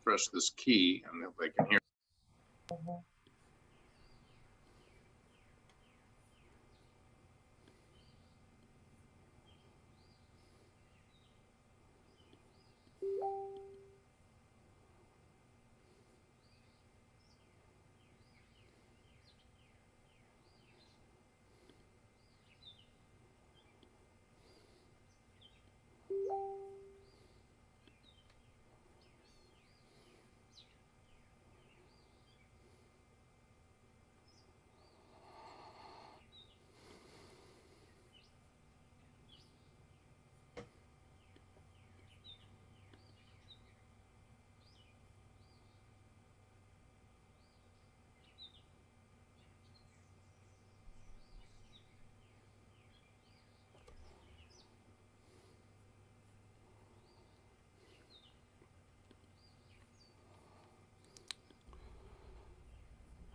press this key and they can hear.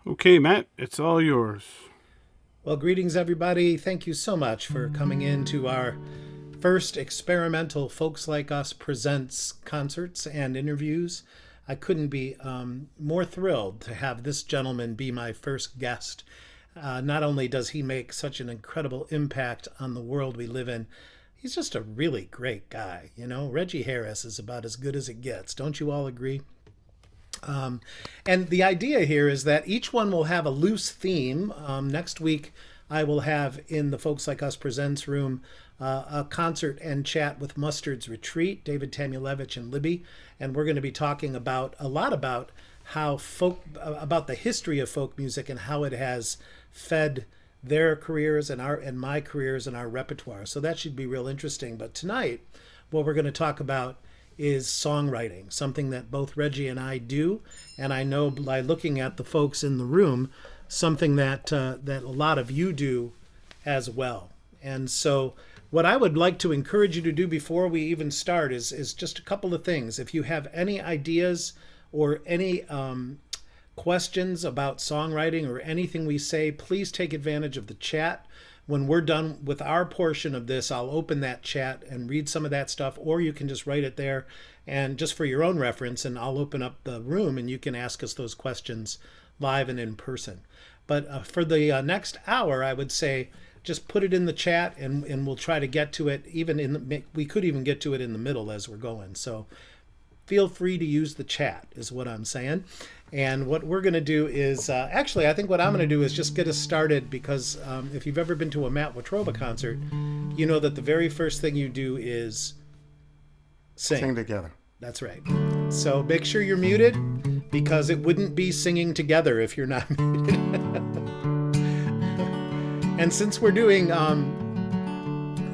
Okay, Matt, it's all yours. Well, greetings, everybody. Thank you so much for coming in to our first experimental Folks Like Us Presents concerts and interviews. I couldn't be more thrilled to have this gentleman be my first guest. Not only does he make such an incredible impact on the world we live in, he's just a really great guy. You know, Reggie Harris is about as good as it gets. Don't you all agree? And the idea here is that each one will have a loose theme. Next week, I will have in the Folks Like Us Presents room a concert and chat with Mustard's Retreat, David Tamulevich and Libby, and we're going to be talking about a lot about how about the history of folk music and how it has fed their careers and my careers and our repertoire. So that should be real interesting. But tonight, what we're going to talk about is songwriting, something that both Reggie and I do, and I know by looking at the folks in the room, something that that a lot of you do as well. And so what I would like to encourage you to do before we even start is just a couple of things. If you have any ideas or any questions about songwriting or anything we say, please take advantage of the chat. When we're done with our portion of this, I'll open that chat and read some of that stuff, or you can just write it there and just for your own reference, and I'll open up the room and you can ask us those questions live and in person. But for the next hour, I would say just put it in the chat and we'll try to get to it we could even get to it in the middle as we're going. So feel free to use the chat is what I'm saying. And what we're going to do is, actually, I think what I'm going to do is just get us started because if you've ever been to a Matt Watroba concert, you know that the very first thing you do is sing. Sing together. That's right. So make sure you're muted because it wouldn't be singing together if you're not muted. And since we're doing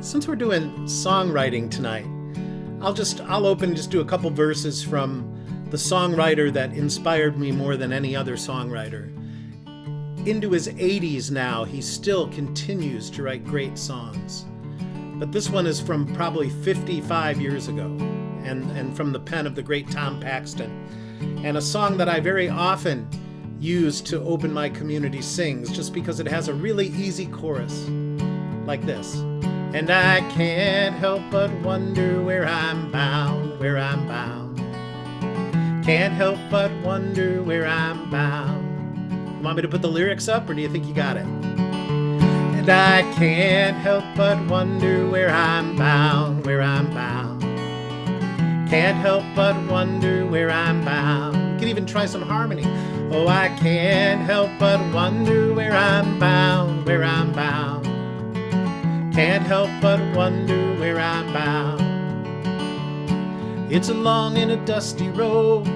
songwriting tonight, I'll open and just do a couple verses from the songwriter that inspired me more than any other songwriter. Into his 80s now, he still continues to write great songs. But this one is from probably 55 years ago, and from the pen of the great Tom Paxton. And a song that I very often use to open my community sings, just because it has a really easy chorus, like this. And I can't help but wonder where I'm bound, where I'm bound. Can't help but wonder where I'm bound. You want me to put the lyrics up, or do you think you got it? And I can't help but wonder where I'm bound, where I'm bound. Can't help but wonder where I'm bound. You can even try some harmony. Oh, I can't help but wonder where I'm bound, where I'm bound. Can't help but wonder where I'm bound. It's a long and a dusty road.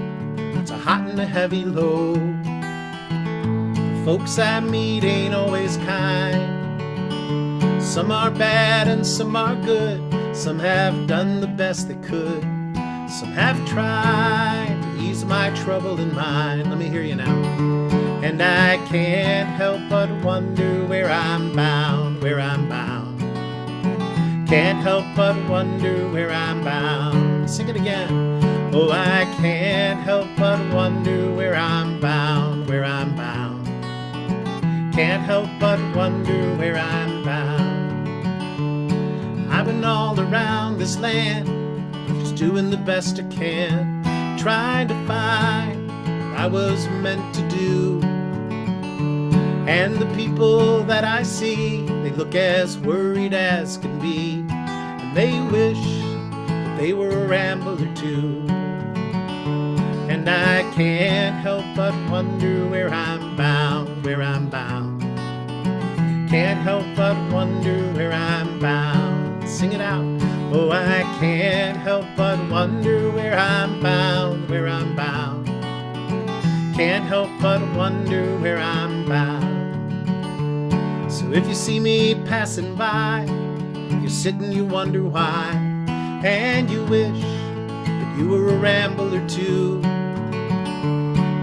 It's a hot and a heavy load. The folks I meet ain't always kind. Some are bad and some are good. Some have done the best they could. Some have tried to ease my trouble in mind. Let me hear you now. And I can't help but wonder where I'm bound, where I'm bound. Can't help but wonder where I'm bound. Sing it again. Oh, I can't help but wonder where I'm bound, where I'm bound. Can't help but wonder where I'm bound. I've been all around this land, just doing the best I can, trying to find what I was meant to do. And the people that I see, they look as worried as can be, and they wish that they were a rambler too. And I can't help but wonder where I'm bound, where I'm bound. Can't help but wonder where I'm bound. Sing it out. Oh, I can't help but wonder where I'm bound, where I'm bound. Can't help but wonder where I'm bound. So if you see me passing by, you sit and you wonder why, and you wish that you were a rambler too.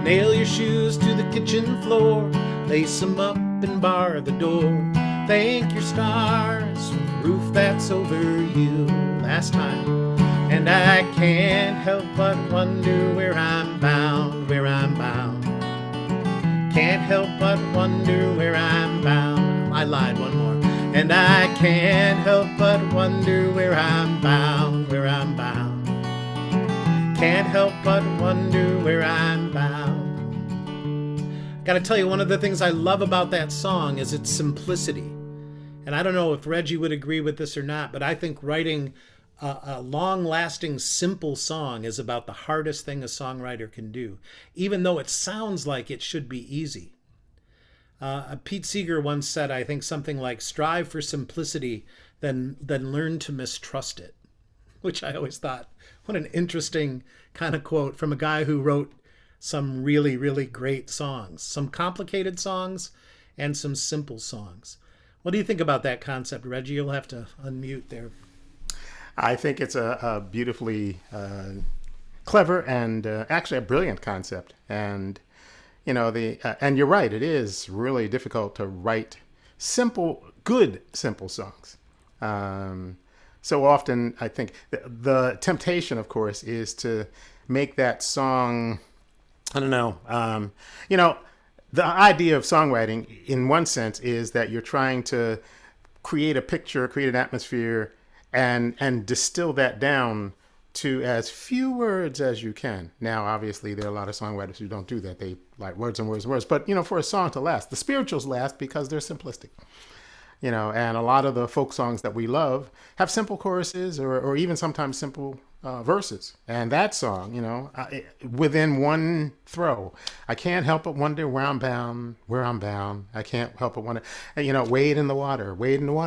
Nail your shoes to the kitchen floor, lace them up and bar the door. Thank your stars for the roof that's over you. Last time. And I can't help but wonder where I'm bound, where I'm bound. Can't help but wonder where I'm bound. I lied, one more. And I can't help but wonder where I'm bound, where I'm bound. Can't help but wonder where I'm bound. Gotta tell you, one of the things I love about that song is its simplicity. And I don't know if Reggie would agree with this or not, but I think writing a long-lasting, simple song is about the hardest thing a songwriter can do, even though it sounds like it should be easy. Pete Seeger once said, I think, something like, strive for simplicity, then learn to mistrust it, which I always thought, what an interesting kind of quote from a guy who wrote some really, really great songs, some complicated songs and some simple songs. What do you think about that concept, Reggie? You'll have to unmute there. I think it's a beautifully clever and actually a brilliant concept. And, you know, and you're right, it is really difficult to write good, simple songs. So often, I think the temptation, of course, is to make that song, I don't know, you know, the idea of songwriting, in one sense, is that you're trying to create a picture, create an atmosphere, and distill that down to as few words as you can. Now, obviously, there are a lot of songwriters who don't do that. They like words and words and words. But, you know, for a song to last, the spirituals last because they're simplistic. You know, and a lot of the folk songs that we love have simple choruses or even sometimes simple verses. And that song, you know, within one throw, I can't help but wonder where I'm bound, where I'm bound. I can't help but wonder, you know, wade in the water,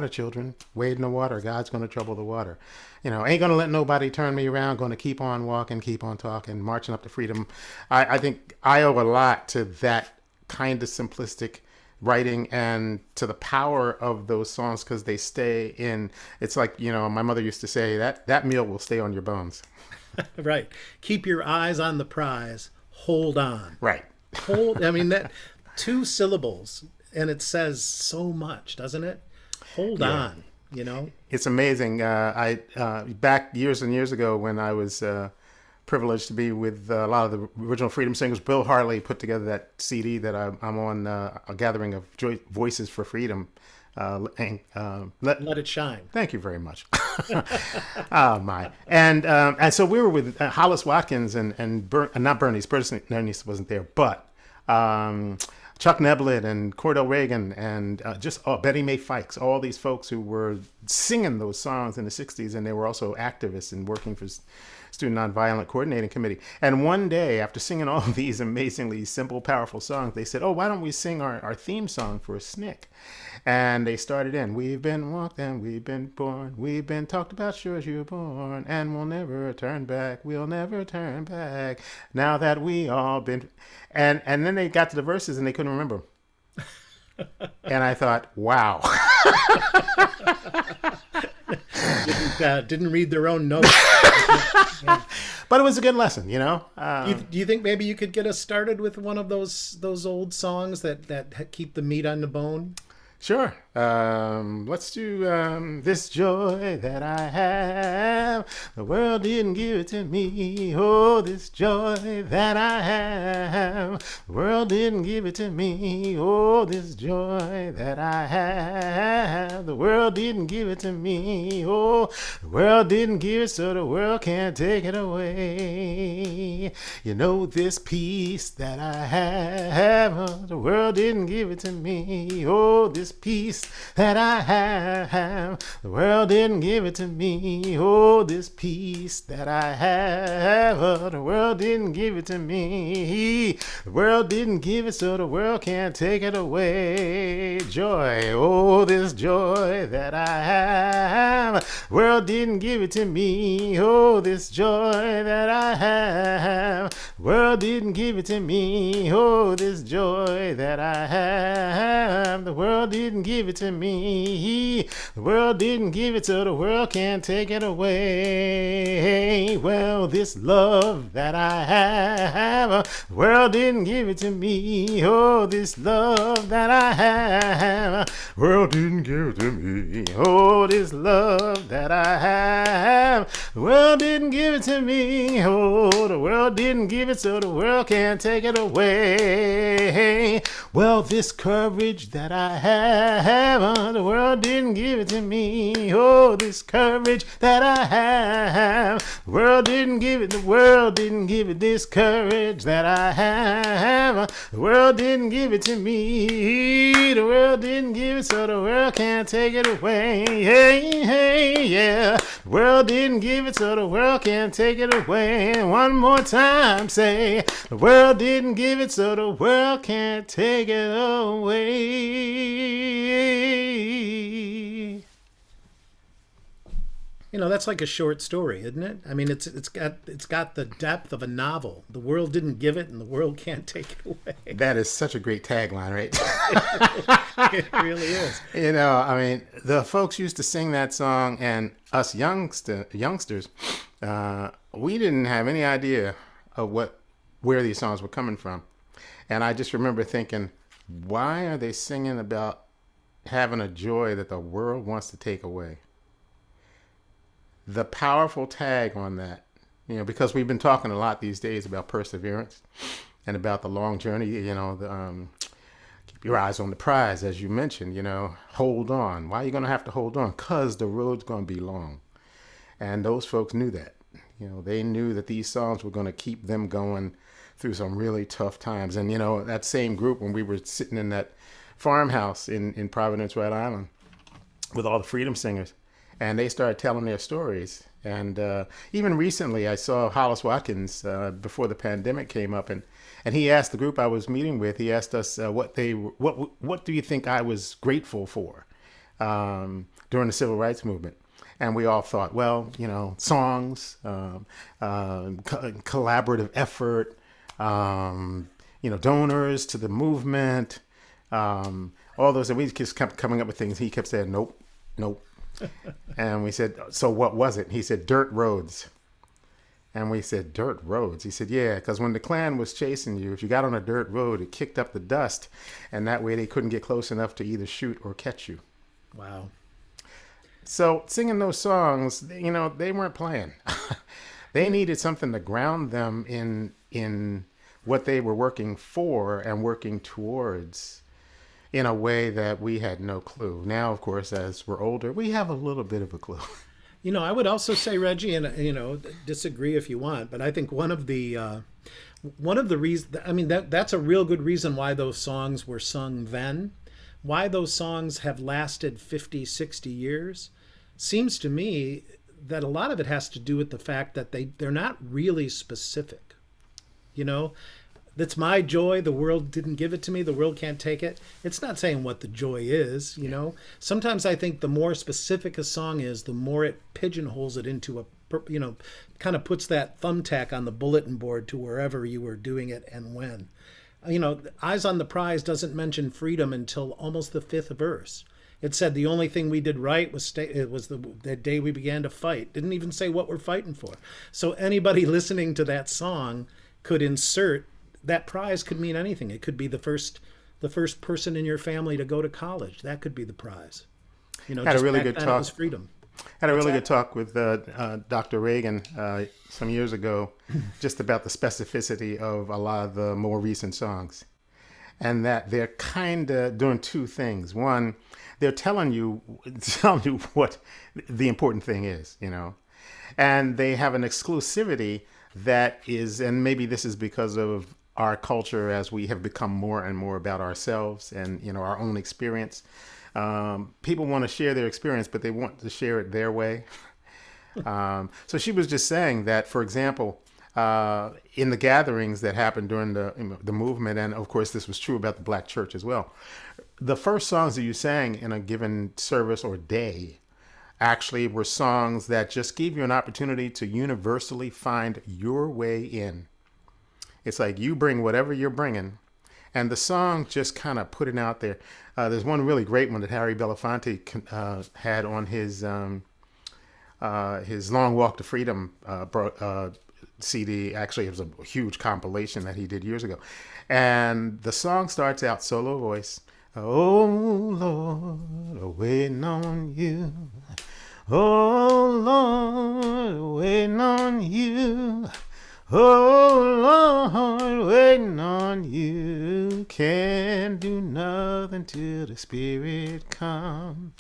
children, wade in the water. God's going to trouble the water. You know, ain't going to let nobody turn me around, going to keep on walking, keep on talking, marching up to freedom. I think I owe a lot to that kind of simplistic writing and to the power of those songs because they stay in. It's like, you know, my mother used to say that meal will stay on your bones. Right. Keep your eyes on the prize. Hold on. Right. Hold. I mean, that 2 syllables and it says so much, doesn't it? Hold on. You know, it's amazing. I back years and years ago when I was privileged to be with a lot of the original Freedom Singers. Bill Hartley put together that CD that I'm on, a gathering of voices for freedom. Let it shine. Thank you very much. Oh my! And so we were with Hollis Watkins and not Bernice. Bernice wasn't there, but Chuck Neblett and Cordell Reagan and Betty Mae Fikes, all these folks who were singing those songs in the 60s, and they were also activists and working for Student Nonviolent Coordinating Committee. And one day, after singing all of these amazingly simple, powerful songs, they said, oh, why don't we sing our theme song for a SNCC? And they started in, we've been walked and we've been born, we've been talked about sure as you're born, and we'll never turn back, we'll never turn back, now that we all been... And then they got to the verses and they couldn't remember. And I thought, wow. Didn't read their own notes. Yeah. But it was a good lesson, you know. Do you think maybe you could get us started with one of those old songs that keep the meat on the bone? Sure. Let's do this joy that I have. The world didn't give it to me. Oh, this joy that I have. The world didn't give it to me. Oh, this joy that I have. The world didn't give it to me. Oh, the world didn't give it, so the world can't take it away. You know this peace that I have. The world didn't give it to me. Oh, this peace that I have. The world didn't give it to me. Oh, this peace that I have. The world didn't give it to me. The world didn't give it, so the world can't take it away. Joy, oh, this joy that I have. The world didn't give it to me. Oh, this joy that I have. The world didn't give it to me. Oh, this joy that I have. The world didn't give it to me. The world didn't give it, so the world can't take it away. Well, this love that I have, the world didn't give it to me. Oh, this love that I have, the world didn't give it to me. Oh, this love that I have, the world didn't give it to me. Oh, the world didn't give it, so the world can't take it away. Well, this courage that I have, the world didn't give it to me. Oh, this courage that I have, the world didn't give it. The world didn't give it. This courage that I have, the world didn't give it to me. The world didn't give it, so the world can't take it away. Hey, hey, yeah. The world didn't give it, so the world can't take it away. One more time, say, the world didn't give it, so the world can't take it away. You know, that's like a short story, isn't it? I mean, it's got the depth of a novel. The world didn't give it, and the world can't take it away. That is such a great tagline, right? It really is. You know, I mean, the folks used to sing that song, and us youngsters, we didn't have any idea of where these songs were coming from. And I just remember thinking, why are they singing about having a joy that the world wants to take away? The powerful tag on that, you know, because we've been talking a lot these days about perseverance and about the long journey, you know, keep your eyes on the prize, as you mentioned, you know, hold on. Why are you going to have to hold on? Because the road's going to be long. And those folks knew that. You know, they knew that these songs were going to keep them going through some really tough times. And, you know, that same group, when we were sitting in that farmhouse in Providence, Rhode Island, with all the Freedom Singers, and they started telling their stories. And even recently, I saw Hollis Watkins before the pandemic came up, and he asked the group I was meeting with. He asked us what do you think I was grateful for during the Civil Rights Movement. And we all thought, well, you know, songs, collaborative effort, you know, donors to the movement, all those. And we just kept coming up with things. He kept saying, nope, nope. And we said, so what was it? He said, dirt roads. And we said, dirt roads? He said, yeah, because when the Klan was chasing you, if you got on a dirt road, it kicked up the dust. And that way they couldn't get close enough to either shoot or catch you. Wow. So singing those songs, you know, they weren't playing. They needed something to ground them in what they were working for and working towards, in a way that we had no clue. Now, of course, as we're older, we have a little bit of a clue. You know, I would also say, Reggie, and you know, disagree if you want, but I think one of the reasons, I mean, that's a real good reason why those songs were sung then. Why those songs have lasted 50, 60 years seems to me that a lot of it has to do with the fact that they're not really specific. You know, that's my joy. The world didn't give it to me. The world can't take it. It's not saying what the joy is, you know. Sometimes I think the more specific a song is, the more it pigeonholes it into you know, kind of puts that thumbtack on the bulletin board to wherever you were doing it and when. You know, Eyes on the Prize doesn't mention freedom until almost the fifth verse. It said the only thing we did right was the day we began to fight. Didn't even say what we're fighting for. So anybody listening to that song could insert, that prize could mean anything. It could be the first the first person in your family to go to college. That could be the prize. Had a just really back good then talk. It was freedom. Had a really good talk with Dr. Reagan some years ago, just about the specificity of a lot of the more recent songs, and that they're kind of doing two things. One, they're telling you what the important thing is, and they have an exclusivity that is, and maybe this is because of our culture as we have become more and more about ourselves and our own experience. People want to share their experience, but they want to share it their way. So she was just saying that, for example, in the gatherings that happened during the movement, and of course this was true about the Black church as well, the first songs that you sang in a given service or day actually were songs that just gave you an opportunity to universally find your way in. It's like you bring whatever you're bringing, and the song just kind of put it out there. There's one really great one that Harry Belafonte had on his Long Walk to Freedom CD. Actually, it was a huge compilation that he did years ago. And the song starts out solo voice. Oh, Lord, waiting on you. Oh, Lord, waiting on you. Oh, Lord, waiting on you. Can't do nothing till the Spirit come.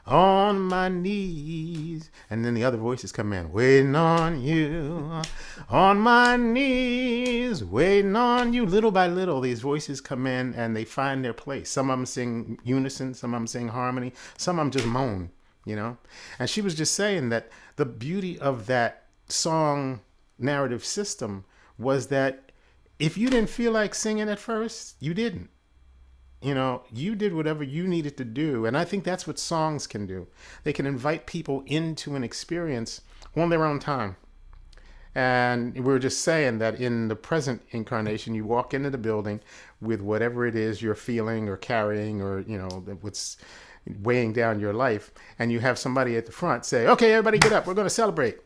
On my knees. And then the other voices come in. Waiting on you. On my knees. Waiting on you. Little by little, these voices come in and they find their place. Some of them sing unison. Some of them sing harmony. Some of them just moan, And she was just saying that the beauty of that song narrative system was that if you didn't feel like singing at first, you didn't. You did whatever you needed to do. And I think that's what songs can do. They can invite people into an experience on their own time. And we were just saying that in the present incarnation, you walk into the building with whatever it is you're feeling or carrying or, what's weighing down your life. And you have somebody at the front say, okay, everybody get up. We're going to celebrate.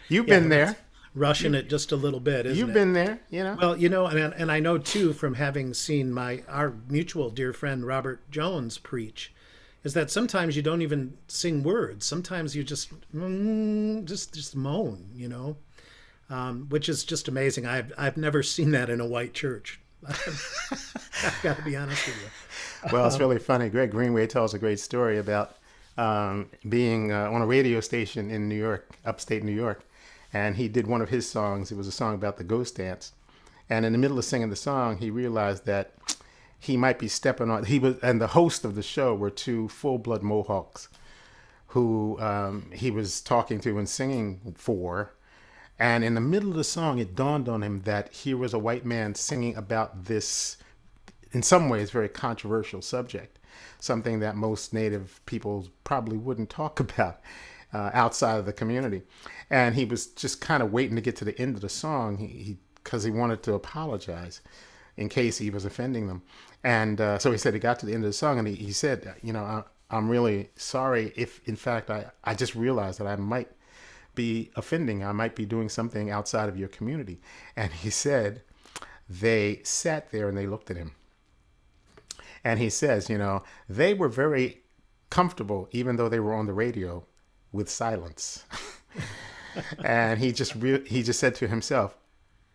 You've been there. Rushing it just a little bit, isn't it? You've been there, Well, and I know too from having seen our mutual dear friend Robert Jones preach, is that sometimes you don't even sing words. Sometimes you just moan, which is just amazing. I've never seen that in a white church. I've got to be honest with you. Well, it's really funny. Greg Greenway tells a great story about being on a radio station in New York, upstate New York. And he did one of his songs. It was a song about the ghost dance. And in the middle of singing the song, he realized that he might be stepping on, and the host of the show were two full-blood Mohawks who he was talking to and singing for. And in the middle of the song, it dawned on him that here was a white man singing about this, in some ways, very controversial subject, something that most Native people probably wouldn't talk about outside of the community. And he was just kind of waiting to get to the end of the song because he wanted to apologize in case he was offending them. And so he said he got to the end of the song and he said, I'm really sorry if, in fact, I just realized that I might be offending. I might be doing something outside of your community. And he said they sat there and they looked at him. And he says, they were very comfortable, even though they were on the radio, with silence. And he just said to himself,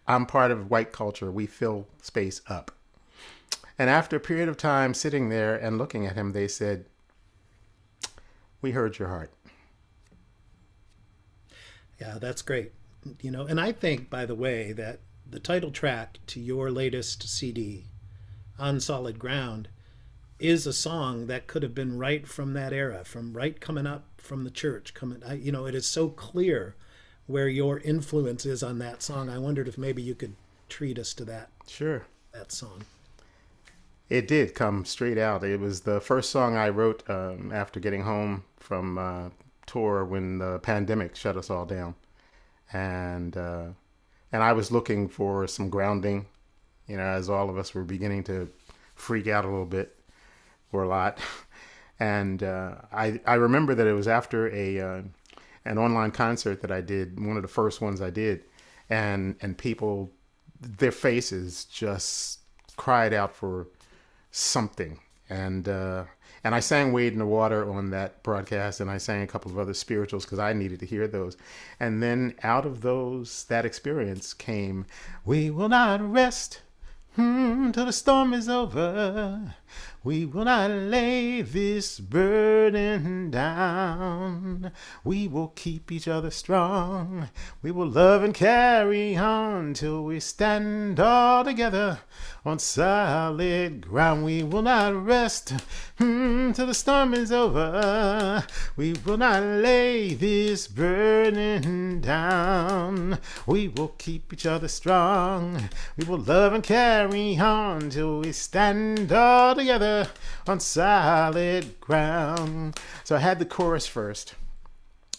I'm part of white culture. We fill space up. And after a period of time sitting there and looking at him, they said, we heard your heart. Yeah, that's great. And I think, by the way, that the title track to your latest CD, On Solid Ground, is a song that could have been right from that era, from right coming up from the church. It is so clear where your influence is on that song. I wondered if maybe you could treat us to that. Sure. That song. It did come straight out. It was the first song I wrote after getting home from tour when the pandemic shut us all down. And I was looking for some grounding, as all of us were beginning to freak out a little bit, or a lot. And I remember that it was after an online concert that I did, one of the first ones I did, and people, their faces just cried out for something. And I sang Wade in the Water on that broadcast, and I sang a couple of other spirituals because I needed to hear those. And then out of that experience came, we will not rest till the storm is over. We will not lay this burden down. We will keep each other strong. We will love and carry on till we stand all together on solid ground. We will not rest till the storm is over. We will not lay this burden down. We will keep each other strong. We will love and carry on till we stand all together on solid ground. So I had the chorus first.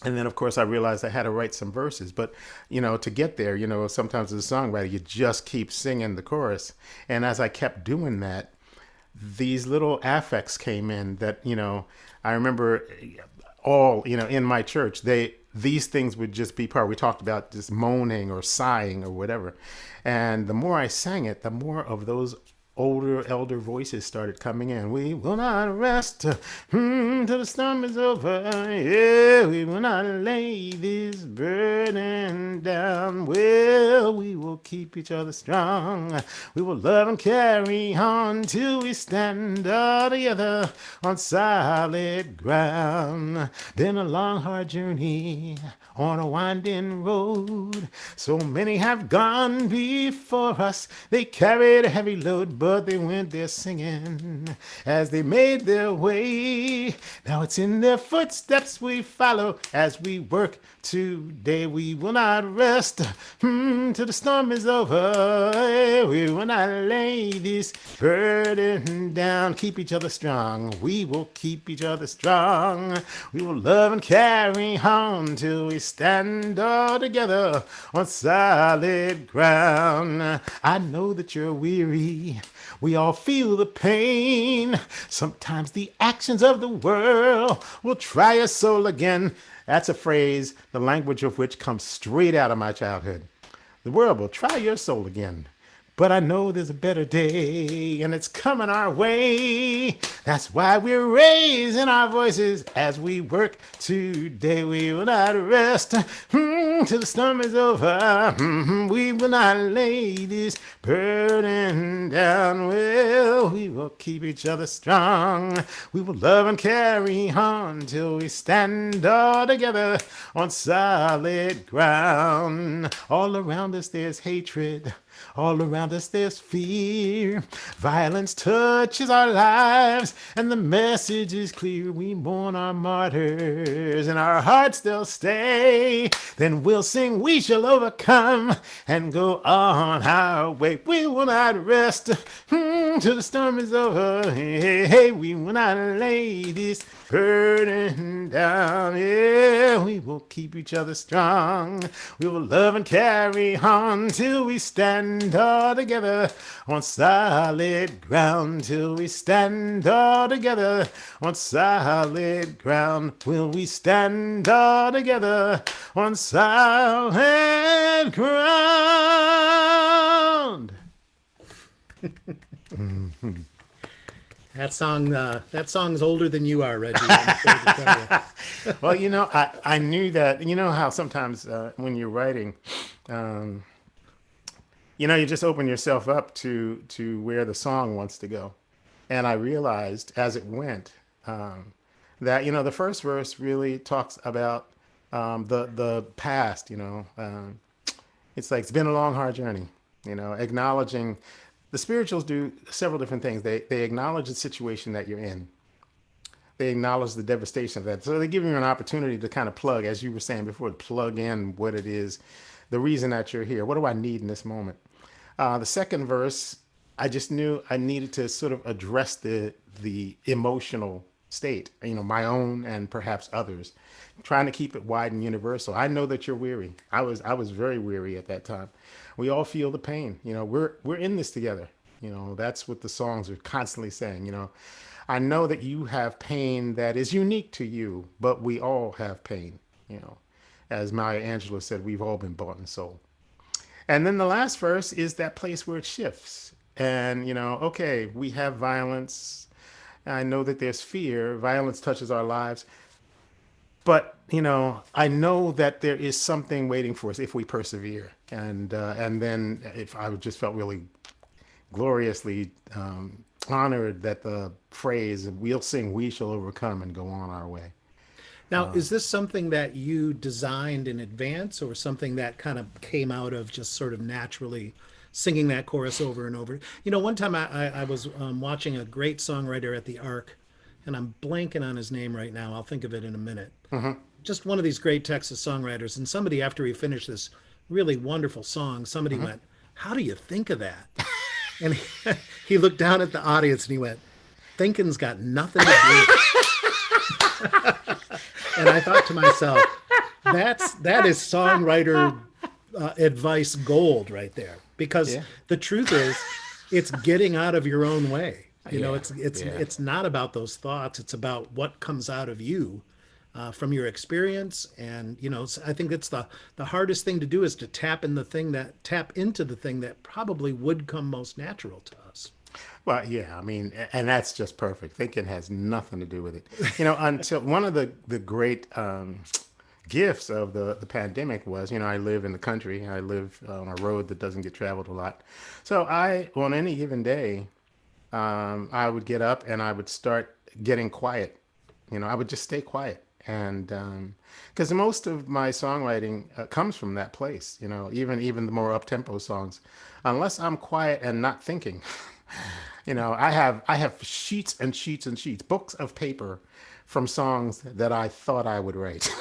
And then, of course, I realized I had to write some verses. But, to get there, sometimes as a songwriter, you just keep singing the chorus. And as I kept doing that, these little affects came in that, I remember in my church, these things would just be part. We talked about just moaning or sighing or whatever. And the more I sang it, the more of those elder voices started coming in. We will not rest till the storm is over. Yeah, we will not lay this burden down. Well, we will keep each other strong. We will love and carry on till we stand all together on solid ground. Been a long, hard journey on a winding road. So many have gone before us. They carried a heavy load, but they went there singing as they made their way. Now it's in their footsteps we follow as we work today. We will not rest till the storm is over. We will not lay this burden down. Keep each other strong. We will keep each other strong. We will love and carry on till we stand all together on solid ground. I know that you're weary. We all feel the pain. Sometimes the actions of the world will try your soul again. That's a phrase, the language of which comes straight out of my childhood. The world will try your soul again. But I know there's a better day, and it's coming our way. That's why we're raising our voices as we work today. We will not rest till the storm is over. We will not lay this burden down. Well, we will keep each other strong. We will love and carry on till we stand all together on solid ground. All around us there's hatred. All around us there's fear. Violence touches our lives, and the message is clear. We mourn our martyrs, and our hearts they'll stay. Then we'll sing, we shall overcome, and go on our way. We will not rest till the storm is over. Hey, we will not lay this burden down. Yeah, we will keep each other strong. We will love and carry on till we stand all together on solid ground. Till we stand all together on solid ground. Will we stand all together on solid ground? That song's older than you are, Reggie. I'm afraid to tell you. Well, I knew that. You know how sometimes when you're writing, you just open yourself up to where the song wants to go. And I realized as it went that, the first verse really talks about the past, it's like, it's been a long, hard journey, acknowledging. The spirituals do several different things. They acknowledge the situation that you're in. They acknowledge the devastation of that. So they give you an opportunity to kind of plug, as you were saying before, to plug in what it is, the reason that you're here. What do I need in this moment? The second verse, I just knew I needed to sort of address the emotional state, my own and perhaps others, trying to keep it wide and universal. I know that you're weary. I was very weary at that time. We all feel the pain. We're in this together. That's what the songs are constantly saying. I know that you have pain that is unique to you, but we all have pain. As Maya Angelou said, we've all been bought and sold. And then the last verse is that place where it shifts. and okay, we have violence. I know that there's fear. Violence touches our lives. But I know that there is something waiting for us if we persevere. And then if I just felt really gloriously honored that the phrase "We'll sing, we shall overcome," and go on our way. Now, is this something that you designed in advance or something that kind of came out of just sort of naturally singing that chorus over and over? One time I was watching a great songwriter at the Ark, and I'm blanking on his name right now. I'll think of it in a minute. Just one of these great Texas songwriters. And somebody, after he finished this really wonderful song, somebody went, "How do you think of that?" And he looked down at the audience and he went, "Thinking's got nothing to do." And I thought to myself, that is songwriter advice gold right there. Because the truth is, it's getting out of your own way. It's not about those thoughts. It's about what comes out of you from your experience. And I think it's the hardest thing to do is to tap into the thing that probably would come most natural to us. Well, yeah, I mean, and that's just perfect. Thinking has nothing to do with it. Until one of the great gifts of the pandemic was, I live in the country. I live on a road that doesn't get traveled a lot. So on any given day, I would get up and I would start getting quiet. I would just stay quiet. And because most of my songwriting comes from that place, even the more up-tempo songs, unless I'm quiet and not thinking. I have sheets and sheets and sheets, books of paper from songs that I thought I would write.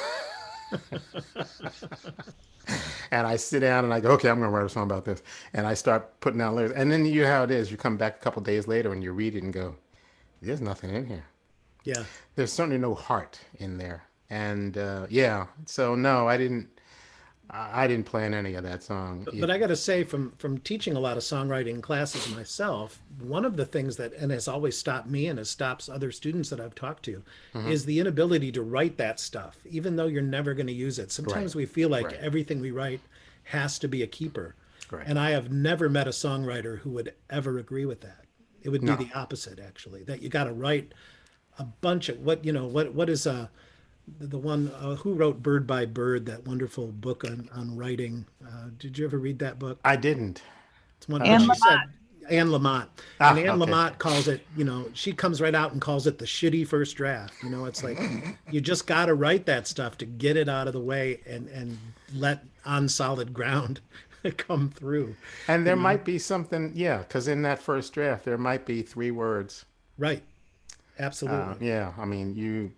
And I sit down and I go, okay, I'm going to write a song about this. And I start putting down lyrics. And then you know how it is. You come back a couple days later and you read it and go, there's nothing in here. Yeah. There's certainly no heart in there. And so no, I didn't plan any of that song. But I got to say, from teaching a lot of songwriting classes myself, one of the things that and has always stopped me and has stopped other students that I've talked to is the inability to write that stuff, even though you're never going to use it. Sometimes we feel like everything we write has to be a keeper. Right. And I have never met a songwriter who would ever agree with that. It would be the opposite, actually, that you got to write a bunch of what is the one who wrote Bird by Bird, that wonderful book on writing. Did you ever read that book? I didn't. It's one Anne Lamott. Anne Lamott. And Anne Lamott calls it, she comes right out and calls it the shitty first draft. It's like you just got to write that stuff to get it out of the way and let on solid ground come through. And there might be something, because in that first draft, there might be 3 words. Right. Absolutely. I mean,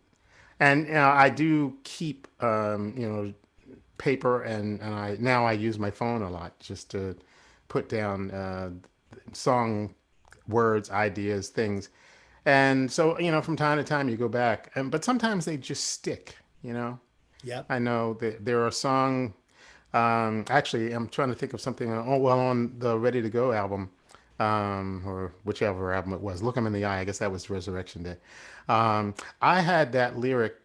and I do keep, paper and I use my phone a lot just to put down song words, ideas, things. And so, from time to time you go back, but sometimes they just stick, Yeah. I know that there are songs, actually, I'm trying to think of something, on the Ready to Go album, or whichever album it was, Look 'Em in the Eye. I guess that was Resurrection Day. I had that lyric,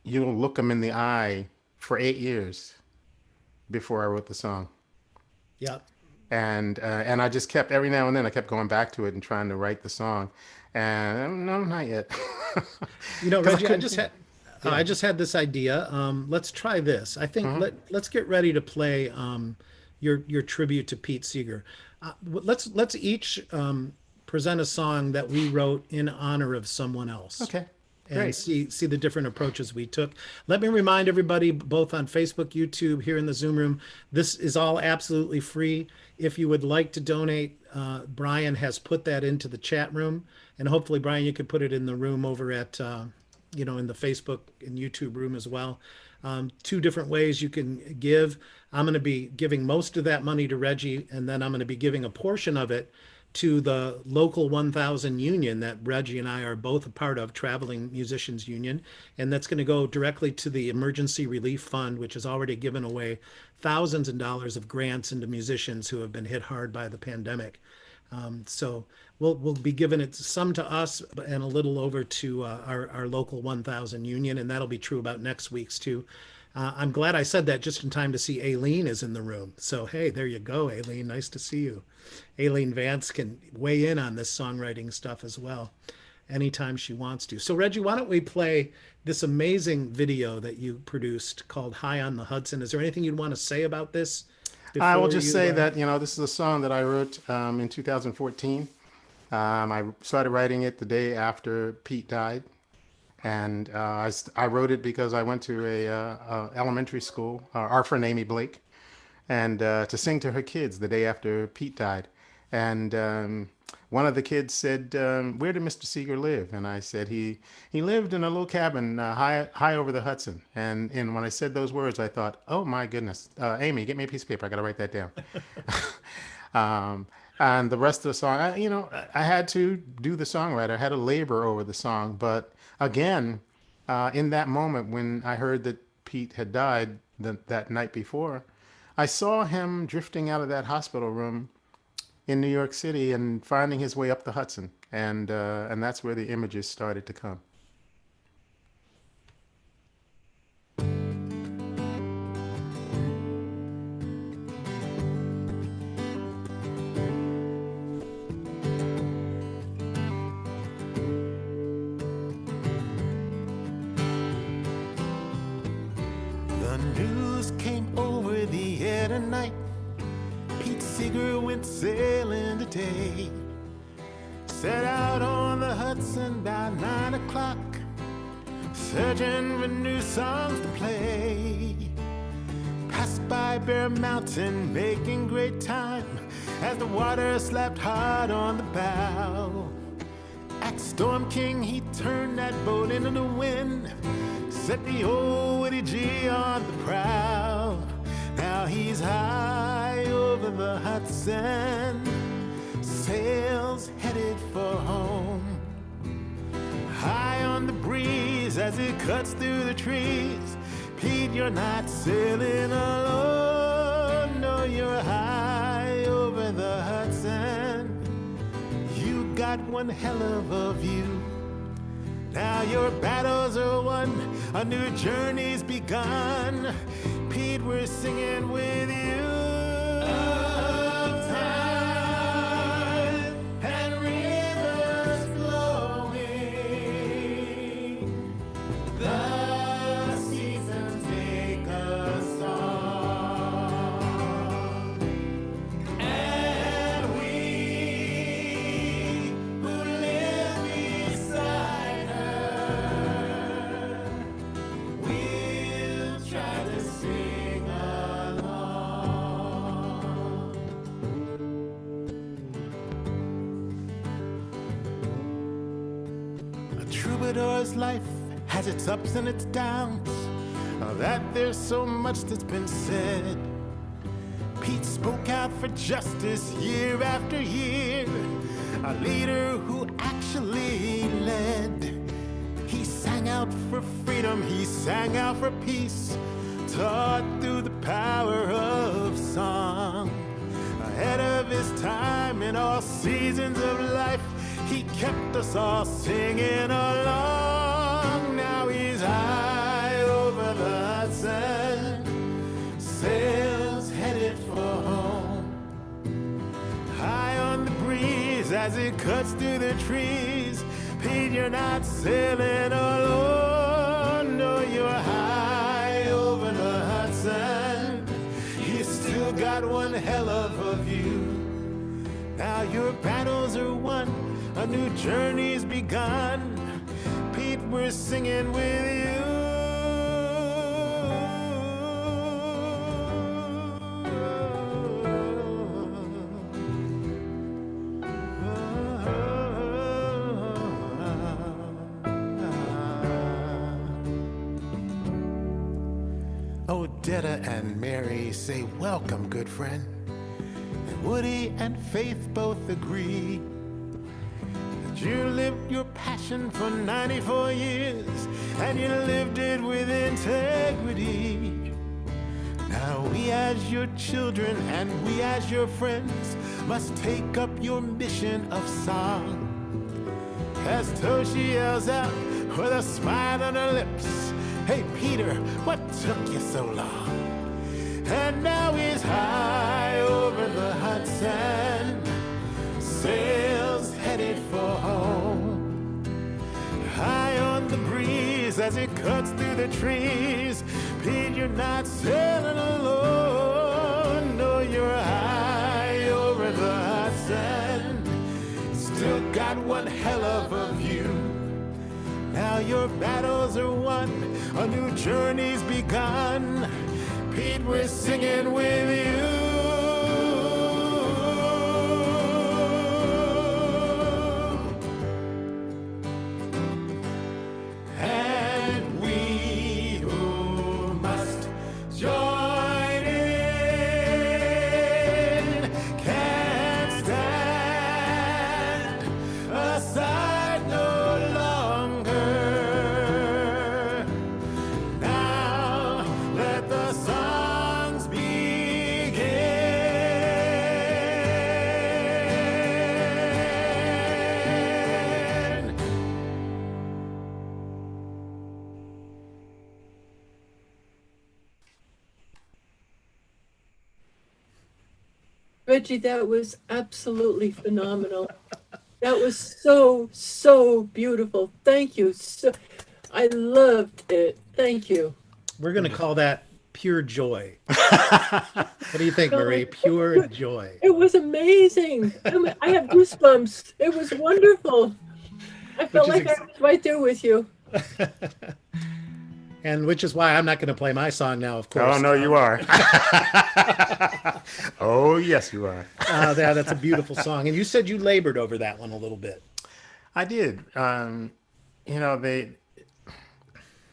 you'll look 'em in the eye, for 8 years before I wrote the song. Yeah. And I just kept, every now and then I kept going back to it and trying to write the song. And no, not yet. Reggie, I just had this idea. Let's try this. I think let's get ready to play your tribute to Pete Seeger. Let's each present a song that we wrote in honor of someone else. Okay. And Great. see the different approaches we took. Let me remind everybody, both on Facebook, YouTube, here in the Zoom room, this is all absolutely free. If you would like to donate, Brian has put that into the chat room, and hopefully, Brian, you could put it in the room over at, in the Facebook and YouTube room as well. 2 different ways you can give. I'm going to be giving most of that money to Reggie, and then I'm going to be giving a portion of it to the local 1000 union that Reggie and I are both a part of, Traveling Musicians Union. And that's going to go directly to the Emergency Relief Fund, which has already given away thousands of dollars of grants into musicians who have been hit hard by the pandemic. So we'll be giving it some to us and a little over to our local 1000 union. And that'll be true about next week's too. I'm glad I said that just in time to see Aileen is in the room. So, hey, there you go, Aileen. Nice to see you. Aileen Vance can weigh in on this songwriting stuff as well anytime she wants to. So, Reggie, why don't we play this amazing video that you produced called High on the Hudson? Is there anything you'd want to say about this? I will just say that, this is a song that I wrote in 2014. I started writing it the day after Pete died. And I wrote it because I went to a elementary school, our friend Amy Blake, and to sing to her kids the day after Pete died. And one of the kids said, "Where did Mr. Seeger live?" And I said, "He lived in a little cabin high over the Hudson." And when I said those words, I thought, "Oh my goodness, Amy, get me a piece of paper. I got to write that down." And the rest of the song, I had to do the songwriter. I had to labor over the song, but again, in that moment when I heard that Pete had died that night before, I saw him drifting out of that hospital room in New York City and finding his way up the Hudson, and that's where the images started to come. The news came over the air tonight. Pete Seeger went sailing today. Set out on the Hudson by 9 o'clock, searching for new songs to play. Passed by Bear Mountain, making great time as the water slapped hard on the bow. At Storm King, he turned that boat into the wind, set the old Woody G on the prow. Now he's high over the Hudson, sails headed for home. High on the breeze as it cuts through the trees. Pete, you're not sailing alone. No, you're high over the Hudson. You got one hell of a view. Now your battles are won, a new journey's begun. Pete, we're singing with you. Of time and rivers flowing, the seasons make us song, and we who live beside her will try to sing along. A troubadour's life has its ups and its downs. That there's so much that's been said. Pete spoke out for justice year after year, a leader who actually led. He sang out for freedom, he sang out for peace, taught through the power of song. Ahead of his time in all seasons of life, he kept us all singing along. Now he's high over the Hudson, sails headed for home. High on the breeze as it cuts through the trees. Pete, you're not sailing alone. No, you're high over the Hudson. You still got one hell of a view. Now your battles are won, a new journey's begun. Pete, we're singing with you. Odetta and Mary say, welcome, good friend. And Woody and Faith both agree that you lived your passion for 94 years, and you lived it with integrity. Now we as your children and we as your friends must take up your mission of song. As Toshi yells out with a smile on her lips, Hey Peter, what took you so long? And now he's high over the Hudson, sails headed for home. High on the breeze as it cuts through the trees. Pete, you're not sailing alone. No, you're high over the Hudson. Still got one hell of a view. Now your battles are won, a new journey's begun. Pete, we're singing with you. And we who must join in can't stand aside no longer. Now let the songs begin. Reggie, that was absolutely phenomenal. That was so, so beautiful. Thank you. So, I loved it. Thank you. We're going to call that pure joy. What do you think, Marie? Pure joy. It was amazing. I have goosebumps. It was wonderful. I felt Which is like I was right there with you. And which is why I'm not going to play my song now, of course. Oh, no, you are. Oh, yes, you are. That's a beautiful song. And you said you labored over that one a little bit. I did. You know,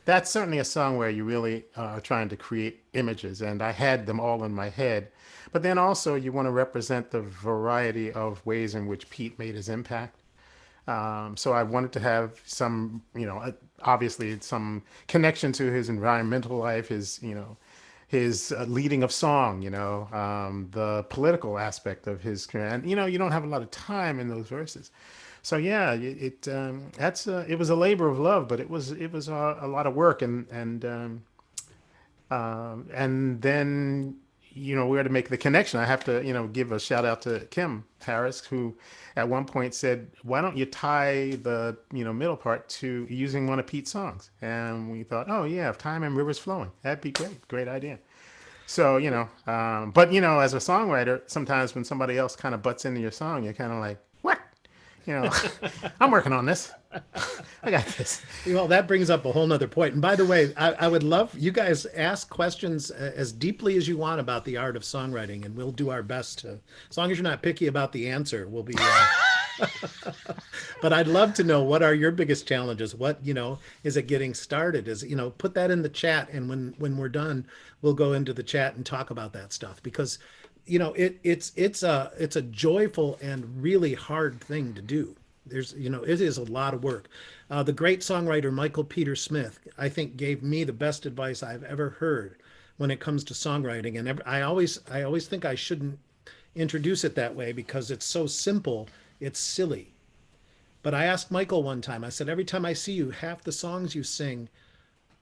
that's certainly a song where you really are trying to create images, and I had them all in my head. But then also you want to represent the variety of ways in which Pete made his impact. So I wanted to have some, obviously some connection to his environmental life, his leading of song, the political aspect of his career. And, you don't have a lot of time in those verses. So yeah, it was a labor of love, but it was a lot of work, and then where to make the connection. I have to give a shout out to Kim Harris, who at one point said, "Why don't you tie the middle part to using one of Pete's songs?" And we thought, oh yeah, if Time and Rivers Flowing, that'd be great idea. So but as a songwriter, sometimes when somebody else kind of butts into your song, you're kind of like, what? I'm working on this. I got this. Well, that brings up a whole nother point. And by the way, I would love you guys ask questions as deeply as you want about the art of songwriting, and we'll do our best to, as long as you're not picky about the answer, we'll be. But I'd love to know, what are your biggest challenges? What, is it getting started? Put that in the chat. And when we're done, we'll go into the chat and talk about that stuff, because it's a joyful and really hard thing to do. It is a lot of work. The great songwriter Michael Peter Smith, I think, gave me the best advice I've ever heard when it comes to songwriting. And I always think I shouldn't introduce it that way because it's so simple, it's silly. But I asked Michael one time, I said, every time I see you, half the songs you sing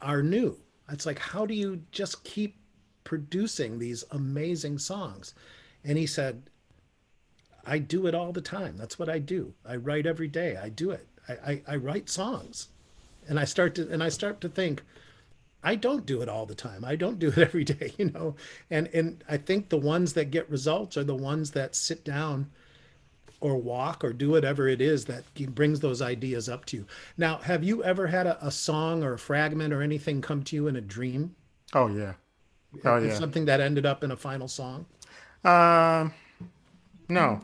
are new. It's like, how do you just keep producing these amazing songs? And he said, I do it all the time. That's what I do. I write every day. I do it. I write songs. And I start to think, I don't do it all the time. I don't do it every day, And I think the ones that get results are the ones that sit down or walk or do whatever it is that brings those ideas up to you. Now, have you ever had a song or a fragment or anything come to you in a dream? Oh yeah. Oh yeah. Something that ended up in a final song? No.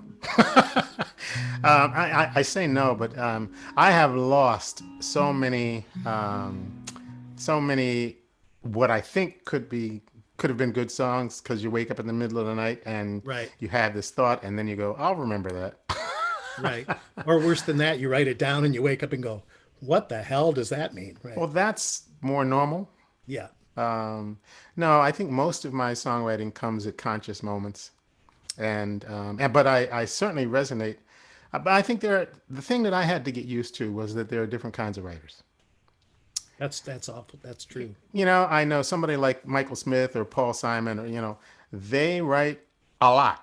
I say no, but I have lost so many what I think could have been good songs, because you wake up in the middle of the night and Right. you have this thought, and then you go, I'll remember that. Right. Or worse than that, you write it down and you wake up and go, what the hell does that mean? Right. Well, that's more normal. Yeah. No, I think most of my songwriting comes at conscious moments, but I certainly resonate. But I think the thing that I had to get used to was that there are different kinds of writers. That's awful. That's true. I know somebody like Michael Smith or Paul Simon, or they write a lot.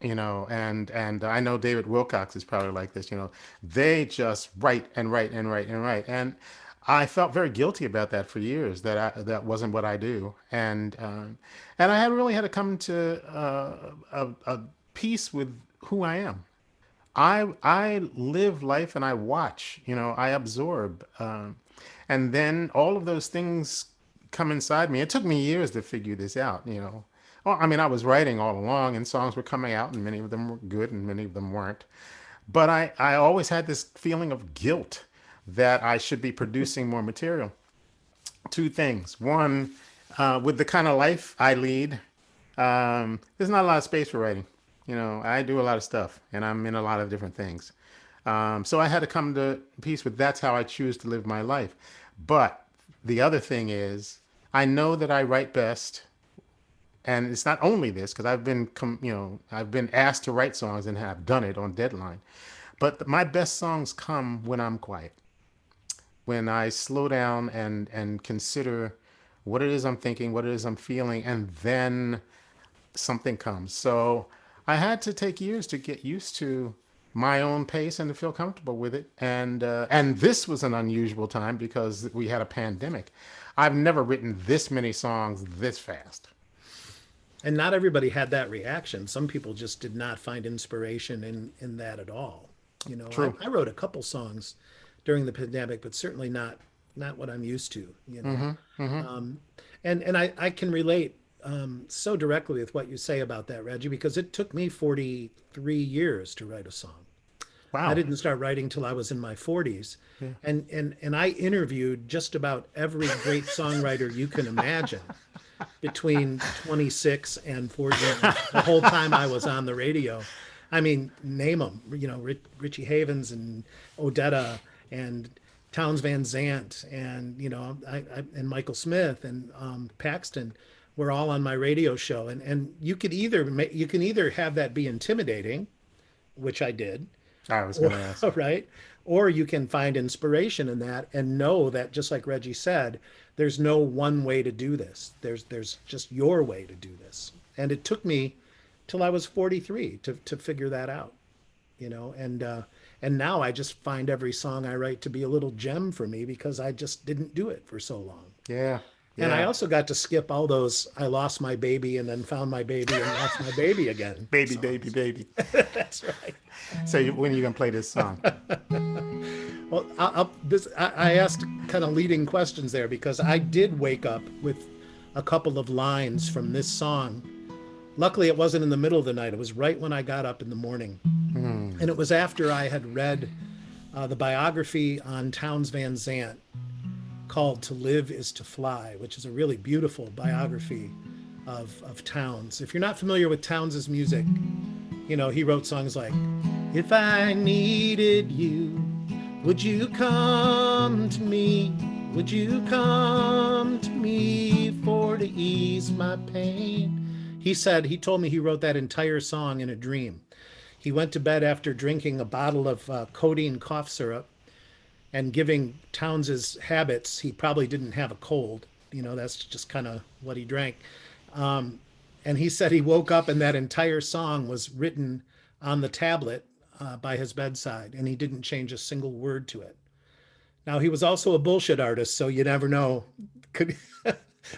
And I know David Wilcox is probably like this. They just write and write and write and write, and I felt very guilty about that for years. That wasn't what I do, and I had really had to come to a peace with who I am. I live life and I watch. I absorb, and then all of those things come inside me. It took me years to figure this out. Well, I mean, I was writing all along, and songs were coming out, and many of them were good, and many of them weren't. But I always had this feeling of guilt that I should be producing more material. Two things. One, with the kind of life I lead, there's not a lot of space for writing. I do a lot of stuff, and I'm in a lot of different things. So I had to come to peace with that's how I choose to live my life. But the other thing is, I know that I write best, and it's not only this because I've been asked to write songs and have done it on deadline. But my best songs come when I'm quiet, when I slow down and consider what it is I'm thinking, what it is I'm feeling, and then something comes. So I had to take years to get used to my own pace and to feel comfortable with it. And this was an unusual time because we had a pandemic. I've never written this many songs this fast. And not everybody had that reaction. Some people just did not find inspiration in that at all. True. I wrote a couple songs during the pandemic, but certainly not what I'm used to. And I can relate so directly with what you say about that, Reggie, because it took me 43 years to write a song. Wow. I didn't start writing till I was in my 40s. Yeah. And I interviewed just about every great songwriter you can imagine between 26 and 40, the whole time I was on the radio. I mean, name them, Richie Havens and Odetta and Townes Van Zandt and, and Michael Smith and Paxton were all on my radio show. And you can either have that be intimidating, which I did. I was going to ask. Right. Or you can find inspiration in that and know that, just like Reggie said, there's no one way to do this. There's just your way to do this. And it took me till I was 43 to figure that out, and now I just find every song I write to be a little gem for me because I just didn't do it for so long. Yeah. And I also got to skip all those I lost my baby and then found my baby and lost my baby again. Baby. That's right. So when are you going to play this song? Well, I asked kind of leading questions there because I did wake up with a couple of lines from this song. Luckily, it wasn't in the middle of the night. It was right when I got up in the morning. And it was after I had read the biography on Townes Van Zandt called To Live is to Fly, which is a really beautiful biography of Townes. If you're not familiar with Townes' music, he wrote songs like, "If I needed you, would you come to me? Would you come to me for to ease my pain?" He told me he wrote that entire song in a dream. He went to bed after drinking a bottle of codeine cough syrup and giving Townes' habits. He probably didn't have a cold. That's just kind of what he drank. And he said he woke up and that entire song was written on the tablet by his bedside, and he didn't change a single word to it. Now, he was also a bullshit artist, so you never know.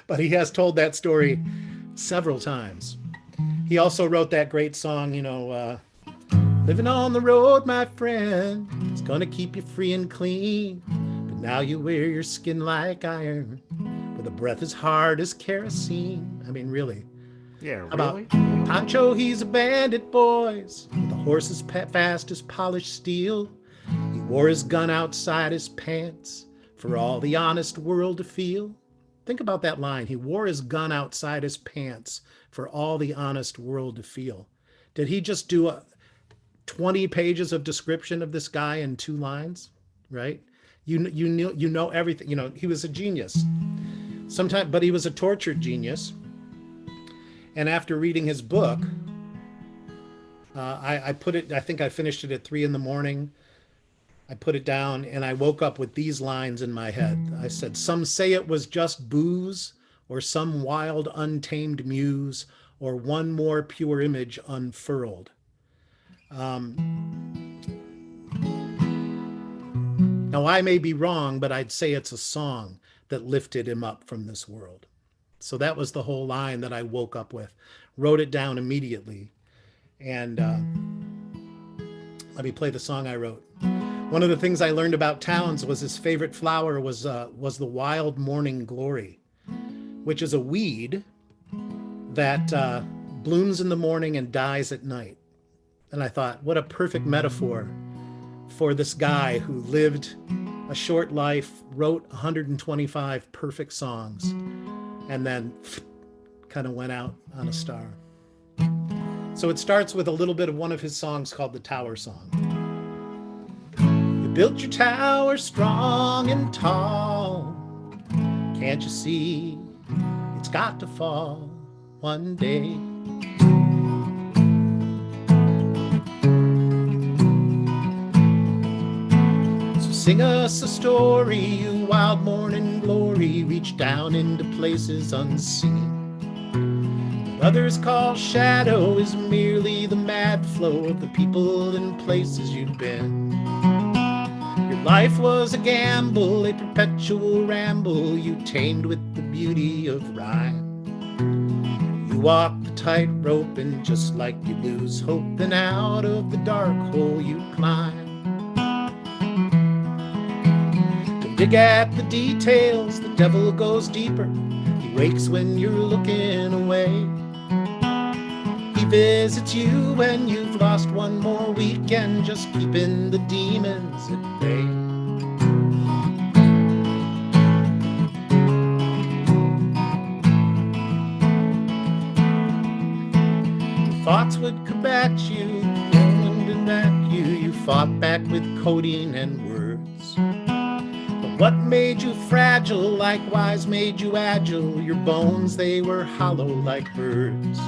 But he has told that story several times. He also wrote that great song, living on the road, my friend, it's gonna keep you free and clean. But now you wear your skin like iron, with a breath as hard as kerosene. I mean, really. Yeah, really? About Pancho, he's a bandit, boys, with a horse as fast as polished steel. He wore his gun outside his pants for all the honest world to feel. Think about that line. He wore his gun outside his pants for all the honest world to feel. Did he just do 20 pages of description of this guy in 2 lines? Right? You know everything. He was a genius. But he was a tortured genius. And after reading his book, I think I finished it at 3 a.m. I put it down and I woke up with these lines in my head. I said, some say it was just booze, or some wild untamed muse, or one more pure image unfurled. Now I may be wrong, but I'd say it's a song that lifted him up from this world. So that was the whole line that I woke up with. Wrote it down immediately. And let me play the song I wrote. One of the things I learned about Townes was his favorite flower was the wild morning glory, which is a weed that blooms in the morning and dies at night. And I thought, what a perfect metaphor for this guy who lived a short life, wrote 125 perfect songs, and then kind of went out on a star. So it starts with a little bit of one of his songs called the Tower Song. You built your tower strong and tall. Can't you see it's got to fall one day? So sing us a story, you wild morning glory. Reach down into places unseen. What others call shadow is merely the mad flow of the people and places you've been. Your life was a gamble, a perpetual ramble you tamed with the beauty of rhyme. You walk the tightrope, and just like you lose hope, then out of the dark hole you climb. Don't dig at the details, the devil goes deeper. He wakes when you're looking away. He visits you when you've lost one more weekend, just keeping the demons at bay. Thoughts would combat you, and at you, you fought back with coding and words. But what made you fragile, likewise made you agile. Your bones, they were hollow like birds.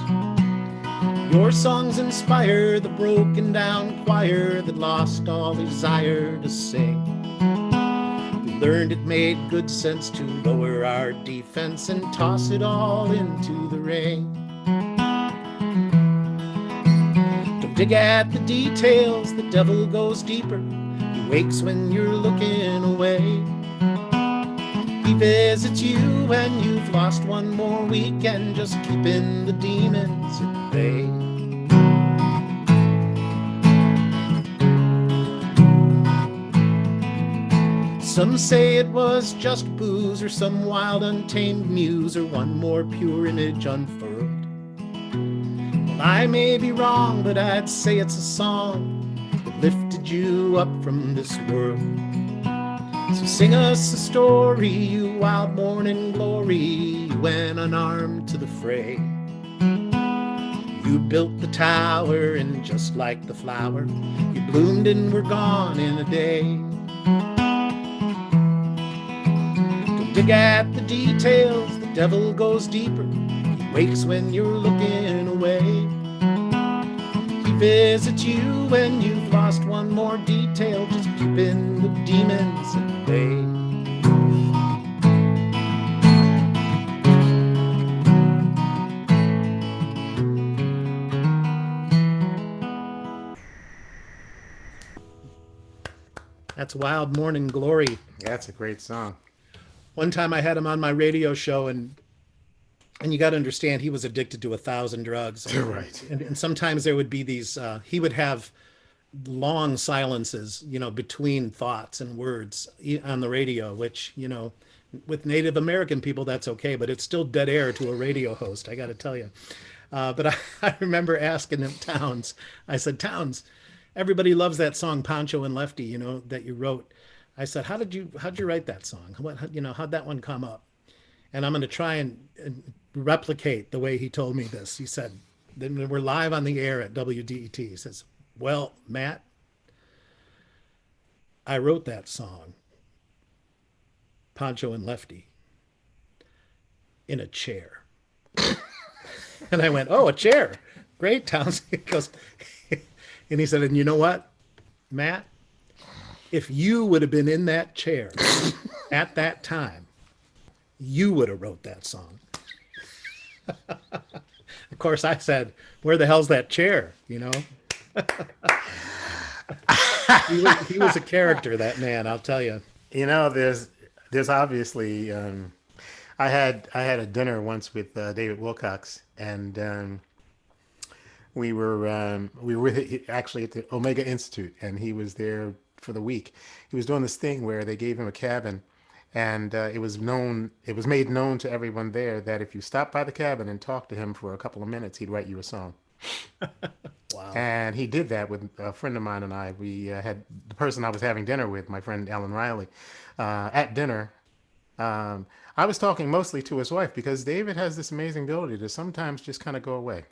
Your songs inspire the broken down choir that lost all desire to sing. We learned it made good sense to lower our defense and toss it all into the ring. Dig at the details, the devil goes deeper. He wakes when you're looking away. He visits you when you've lost one more weekend, just keeping the demons at bay. Some say it was just booze, or some wild untamed muse, or one more pure image unfurled. I may be wrong, but I'd say it's a song that lifted you up from this world. So sing us a story, you wild morning glory. You went unarmed to the fray. You built the tower, and just like the flower, you bloomed and were gone in a day. Don't dig at the details, the devil goes deeper. Wakes when you're looking away. He visits you when you've lost one more detail, just keeping the demons at bay. That's Wild Morning Glory. That's a great song. One time I had him on my radio show, and you got to understand, he was addicted to 1,000 drugs. Right. And sometimes there would be these, he would have long silences, between thoughts and words on the radio, which, with Native American people, that's okay, but it's still dead air to a radio host, I got to tell you. But I remember asking him, Townes, I said, Townes, everybody loves that song, Pancho and Lefty, that you wrote. I said, how'd you write that song? How'd that one come up? And I'm going to try and replicate the way he told me this. He said, then we're live on the air at WDET. He says, well, Matt, I wrote that song, Pancho and Lefty, in a chair. And I went, oh, a chair. Great, Townes. He goes, and he said, and you know what, Matt? if you would have been in that chair at that time, you would have wrote that song. Of course, I said, "Where the hell's that chair?" You know. He was a character, that man. I'll tell you. You know, there's obviously I had a dinner once with David Wilcox, and we were actually at the Omega Institute, and he was there for the week. He was doing this thing where they gave him a cabin, and it was made known to everyone there that if you stopped by the cabin and talked to him for a couple of minutes, he'd write you a song. Wow. And he did that with a friend of mine and I. We had the person I was having dinner with, my friend Alan Riley, at dinner. I was talking mostly to his wife because David has this amazing ability to sometimes just kind of go away.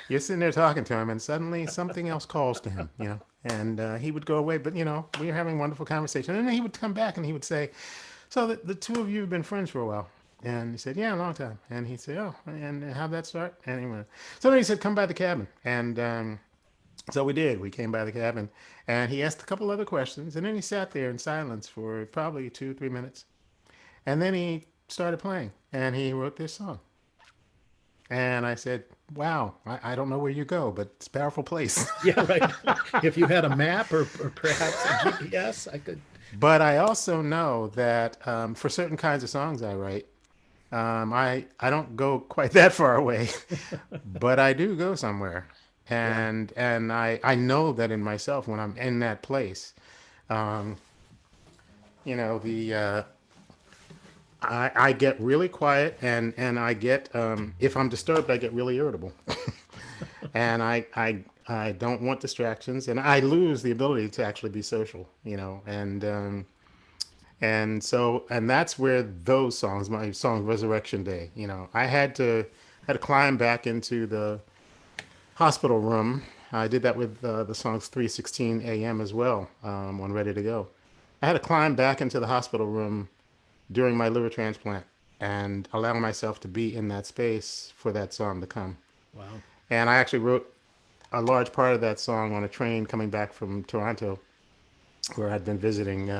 You're sitting there talking to him, and suddenly something else calls to him, you know, and he would go away. But, you know, we were having a wonderful conversation. And then he would come back and he would say, "So the two of you have been friends for a while?" And he said, "Yeah, a long time." And he'd say, "Oh, and how'd that start?" And he went, so then he said, "Come by the cabin." And so we did. We came by the cabin, and he asked a couple other questions. And then he sat there in silence for probably 2-3 minutes. And then he started playing, and he wrote this song. And I said, "Wow, I don't know where you go, but it's a powerful place." Yeah, right. If you had a map or perhaps a GPS, I could. But I also know that for certain kinds of songs I write, I don't go quite that far away, but I do go somewhere, and I know that in myself when I'm in that place, you know, I get really quiet, and I get if I'm disturbed, I get really irritable, and I don't want distractions, and I lose the ability to actually be social, you know, and that's where those songs, my song Resurrection Day, you know, I had to climb back into the hospital room. I did that with the songs 3:16 a.m. as well, on Ready to Go. I had to climb back into the hospital room during my liver transplant and allow myself to be in that space for that song to come. Wow. And I actually wrote a large part of that song on a train coming back from Toronto, where I'd been visiting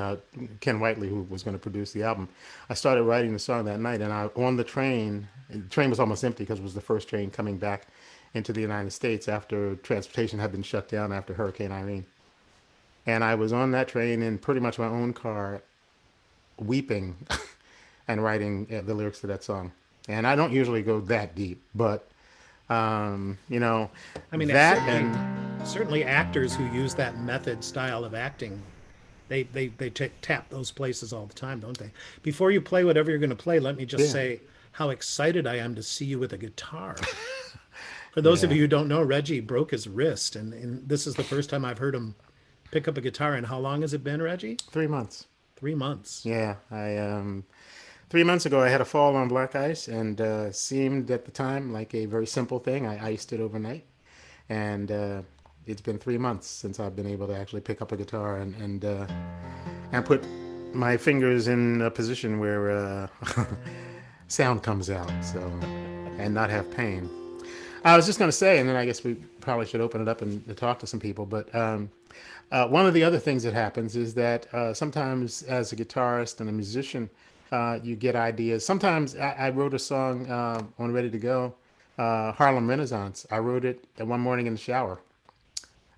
Ken Whiteley, who was going to produce the album. I started writing the song that night, and on the train was almost empty because it was the first train coming back into the United States after transportation had been shut down after Hurricane Irene. And I was on that train in pretty much my own car, weeping and writing the lyrics to that song. And I don't usually go that deep, but you know, I mean, that certainly actors who use that method style of acting, they tap those places all the time, don't they? Before you play whatever you're going to play, let me just say how excited I am to see you with a guitar. For those of you who don't know, Reggie broke his wrist, and this is the first time I've heard him pick up a guitar. And how long has it been, Reggie? 3 months. 3 months. Yeah, I 3 months ago I had a fall on black ice, and seemed at the time like a very simple thing. I iced it overnight, and it's been 3 months since I've been able to actually pick up a guitar and put my fingers in a position where sound comes out, so, and not have pain. I was just going to say, and then I guess we probably should open it up and talk to some people, but one of the other things that happens is that sometimes as a guitarist and a musician, you get ideas. Sometimes I wrote a song on Ready to Go, Harlem Renaissance. I wrote it one morning in the shower.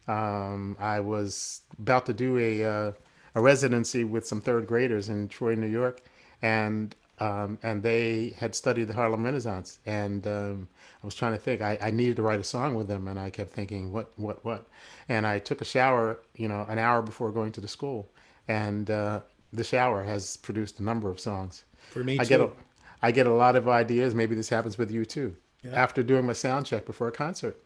I was about to do a residency with some third graders in Troy, New York, and they had studied the Harlem Renaissance, and I was trying to think. I needed to write a song with them, and I kept thinking, what? And I took a shower, you know, an hour before going to the school, and the shower has produced a number of songs. For me too. I get a lot of ideas. Maybe this happens with you too. Yeah. After doing my sound check before a concert,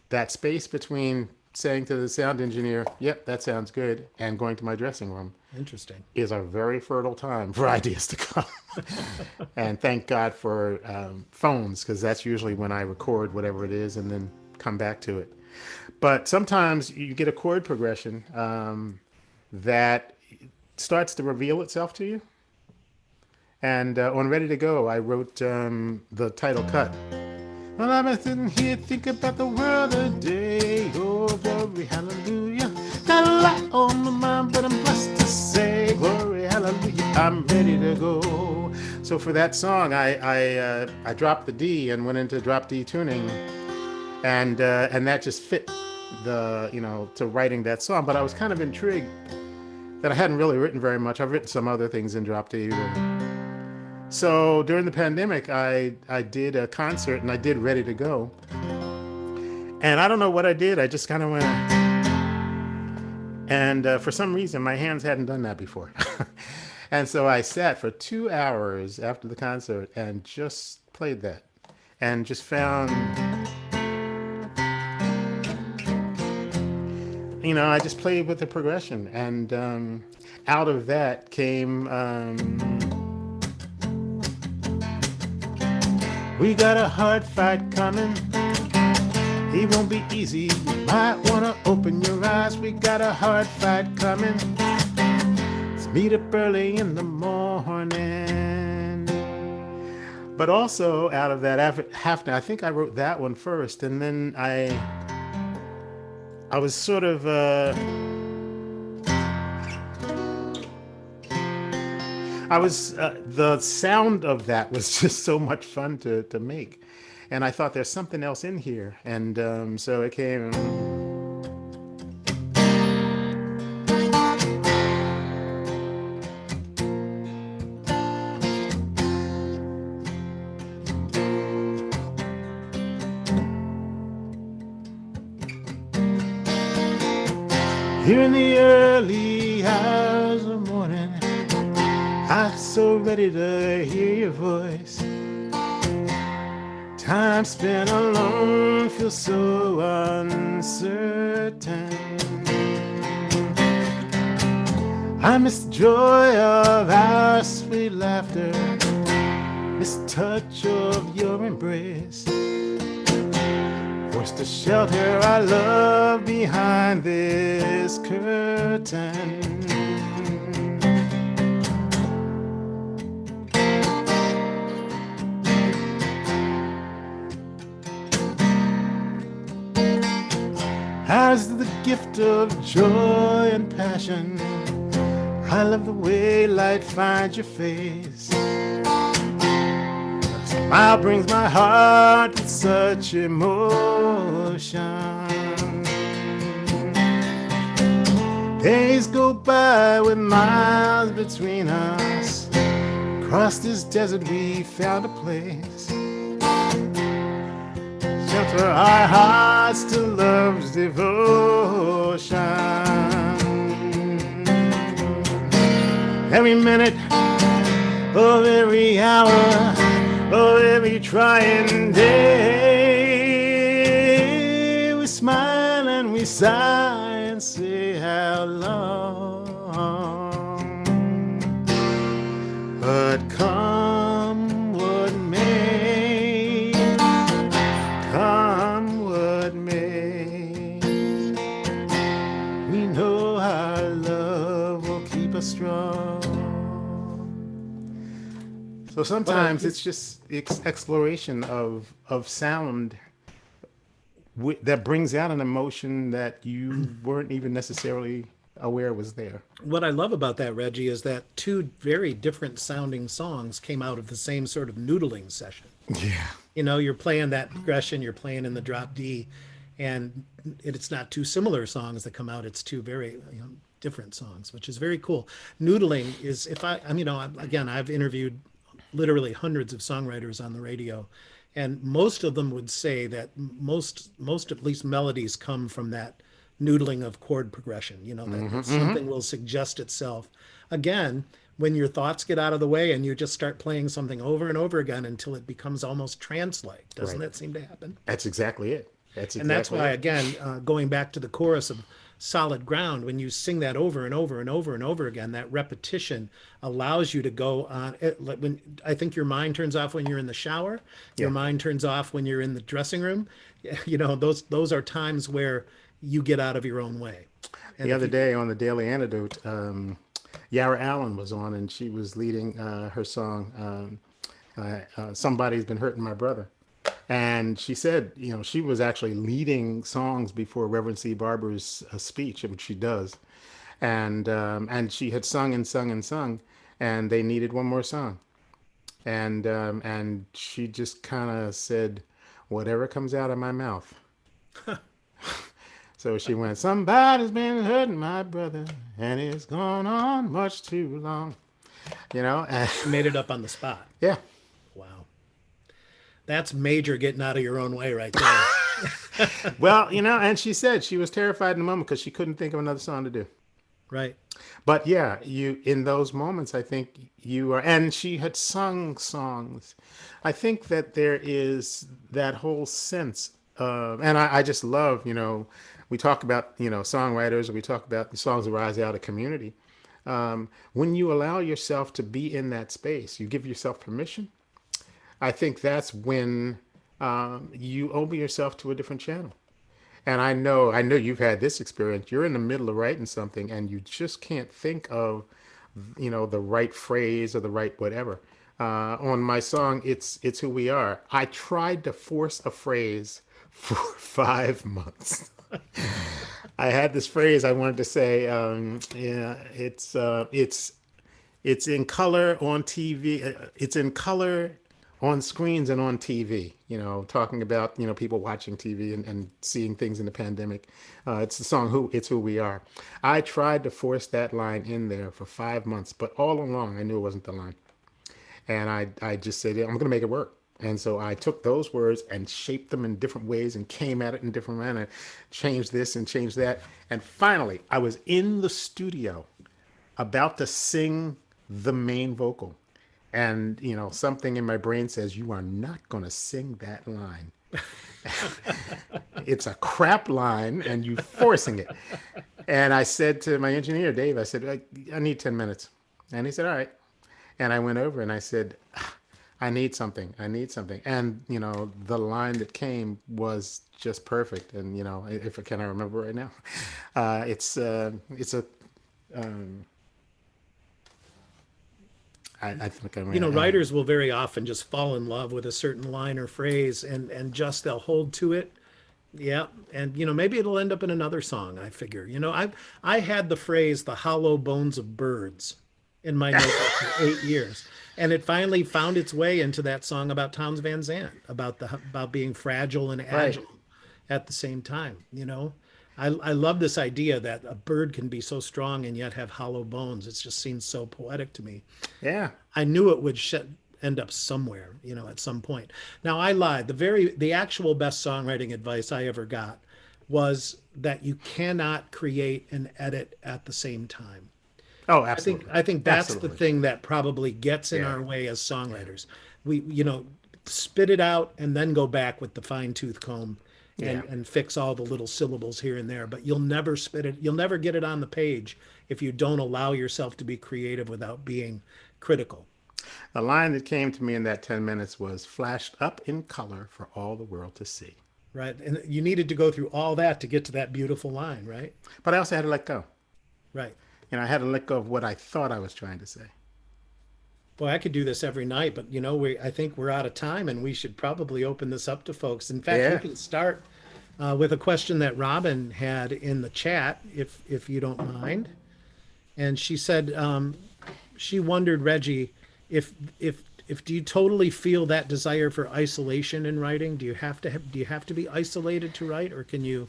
that space between saying to the sound engineer, "Yep, that sounds good," and going to my dressing room, Interesting. is a very fertile time for ideas to come. And thank God for phones, because that's usually when I record whatever it is and then come back to it. But sometimes you get a chord progression that starts to reveal itself to you. And on Ready to Go, I wrote the title cut. Well, I'm sitting here thinking about the world today. Oh, glory, hallelujah. Got a lot on my mind, but I'm blessed to say, glory, hallelujah, I'm ready to go. So for that song, I dropped the D and went into drop D tuning, and that just fit the, to writing that song. But I was kind of intrigued that I hadn't really written very much. I've written some other things in drop D. So during the pandemic, I did a concert and I did Ready to Go. And I don't know what I did. I just kind of went, and for some reason, my hands hadn't done that before. And so I sat for 2 hours after the concert and just played that and just found, I just played with the progression. And out of that came, we got a hard fight coming. It won't be easy. You might want to open your eyes. We got a hard fight coming. Let's meet up early in the morning. But also out of that, I think I wrote that one first. And then I was sort of... the sound of that was just so much fun to make. And I thought there's something else in here. And so it came. Here in the early hours of the morning, I'm so ready to hear your voice. Time spent alone feels so uncertain. I miss the joy of our sweet laughter, miss the touch of your embrace. Forced to shelter our love behind this curtain. As the gift of joy and passion, I love the way light finds your face. A smile brings my heart with such emotion. Days go by with miles between us. Across this desert we found a place. Shelter our hearts to love's devotion. Every minute of every hour of every trying day, we smile and we sigh and say how long. But come what may, come what may, we know our love will keep us strong. So sometimes it's just exploration of sound that brings out an emotion that you weren't even necessarily aware was there. What I love about that, Reggie, is that two very different sounding songs came out of the same sort of noodling session. Yeah. You know, you're playing that progression, you're playing in the drop D, and it's not two similar songs that come out. It's two very different songs, which is very cool. Noodling is, again, I've interviewed literally hundreds of songwriters on the radio, and most of them would say that most at least melodies come from that noodling of chord progression, that something will suggest itself again when your thoughts get out of the way and you just start playing something over and over again until it becomes almost trance-like. Doesn't that seem to happen? That's exactly it. And that's why, again, going back to the chorus of Solid Ground, when you sing that over and over and over and over again, that repetition allows you to go on. I think your mind turns off when you're in the shower. Your mind turns off when you're in the dressing room. Those are times where you get out of your own way. And the other day on the Daily Antidote, Yara Allen was on, and she was leading her song, Somebody's Been Hurting My Brother. And she said, she was actually leading songs before Reverend C. Barber's speech, which she does, and she had sung and sung and sung, and they needed one more song, and she just kind of said, "Whatever comes out of my mouth." So she went, "Somebody's been hurting my brother, and it's gone on much too long." And You made it up on the spot. yeah. Wow. That's major getting out of your own way right there. Well, and she said she was terrified in the moment because she couldn't think of another song to do. Right. But yeah, you in those moments, I think you are, and she had sung songs. I think that there is that whole sense of, and I just love, we talk about, songwriters, or we talk about the songs that rise out of community. When you allow yourself to be in that space, you give yourself permission. I think that's when you open yourself to a different channel. And I know you've had this experience. You're in the middle of writing something and you just can't think of, the right phrase or the right whatever. On my song, it's who we are. I tried to force a phrase for 5 months. I had this phrase I wanted to say. Yeah, it's in color on TV. It's in color on screens and on TV, talking about, people watching TV and seeing things in the pandemic. It's the song It's Who We Are. I tried to force that line in there for 5 months, but all along I knew it wasn't the line. And I just said, I'm going to make it work. And so I took those words and shaped them in different ways and came at it in different manner, changed this and changed that. And finally, I was in the studio about to sing the main vocal. And, something in my brain says, you are not going to sing that line. It's a crap line and you forcing it. And I said to my engineer, Dave, I said, I need 10 minutes. And he said, all right. And I went over and I said, I need something. And, the line that came was just perfect. And, if I can, I remember right now. It's a, I think I mean, Writers will very often just fall in love with a certain line or phrase and just they'll hold to it. Yeah. And, maybe it'll end up in another song, I figure. I had the phrase, the hollow bones of birds, in my notebook for 8 years. And it finally found its way into that song about Townes Van Zandt, about being fragile and agile at the same time. I love this idea that a bird can be so strong and yet have hollow bones. It just seems so poetic to me. Yeah. I knew it would end up somewhere, at some point. Now I lied. The actual best songwriting advice I ever got was that you cannot create and edit at the same time. Oh, absolutely. I think that's absolutely. the thing that probably gets in our way as songwriters. We, spit it out and then go back with the fine tooth comb and fix all the little syllables here and there. But you'll never spit it. You'll never get it on the page if you don't allow yourself to be creative without being critical. The line that came to me in that 10 minutes was flashed up in color for all the world to see. Right. And you needed to go through all that to get to that beautiful line, right? But I also had to let go. Right. I had to let go of what I thought I was trying to say. Boy, I could do this every night, but I think we're out of time and we should probably open this up to folks. In fact, we can start with a question that Robin had in the chat, if you don't mind. And she said she wondered, Reggie, if do you totally feel that desire for isolation in writing? Do you have to be isolated to write, or can you?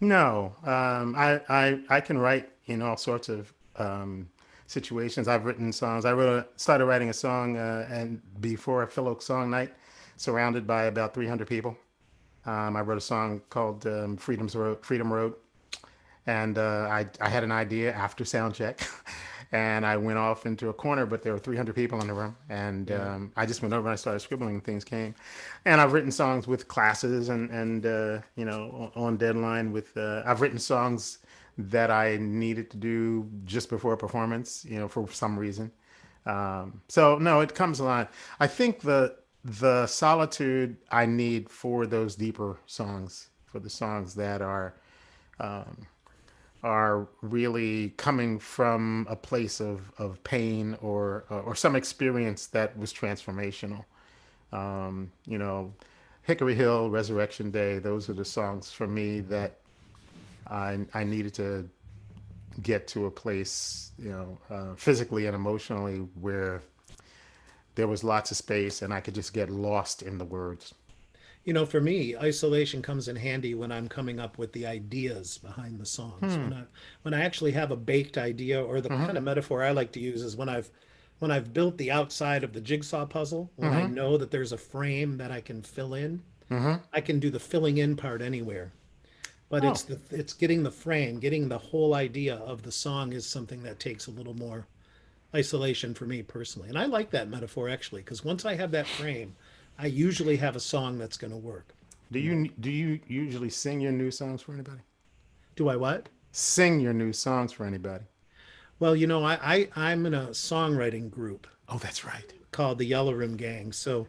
No, I can write in all sorts of situations. I've written songs. Started writing a song and before a Phil Oak song night, surrounded by about 300 people. I wrote a song called Freedom Road, and I had an idea after sound check, and I went off into a corner, but there were 300 people in the room, and I just went over and I started scribbling, and things came. And I've written songs with classes and on deadline with. I've written songs that I needed to do just before a performance, for some reason. So no, it comes along. I think the solitude I need for those deeper songs, for the songs that are really coming from a place of pain or some experience that was transformational. Hickory Hill, Resurrection Day, those are the songs for me that I needed to get to a place, physically and emotionally where there was lots of space and I could just get lost in the words. For me, isolation comes in handy when I'm coming up with the ideas behind the songs. When I actually have a baked idea, or the kind of metaphor I like to use is when I've built the outside of the jigsaw puzzle, when I know that there's a frame that I can fill in, I can do the filling in part anywhere. But Oh, it's getting the frame, getting the whole idea of the song is something that takes a little more isolation for me personally. And I like that metaphor actually, because once I have that frame, I usually have a song that's going to work. do you usually sing your new songs for anybody? Do I what? Sing your new songs for anybody? Well, I'm in a songwriting group Oh, that's right. called the Yellow Room Gang. So,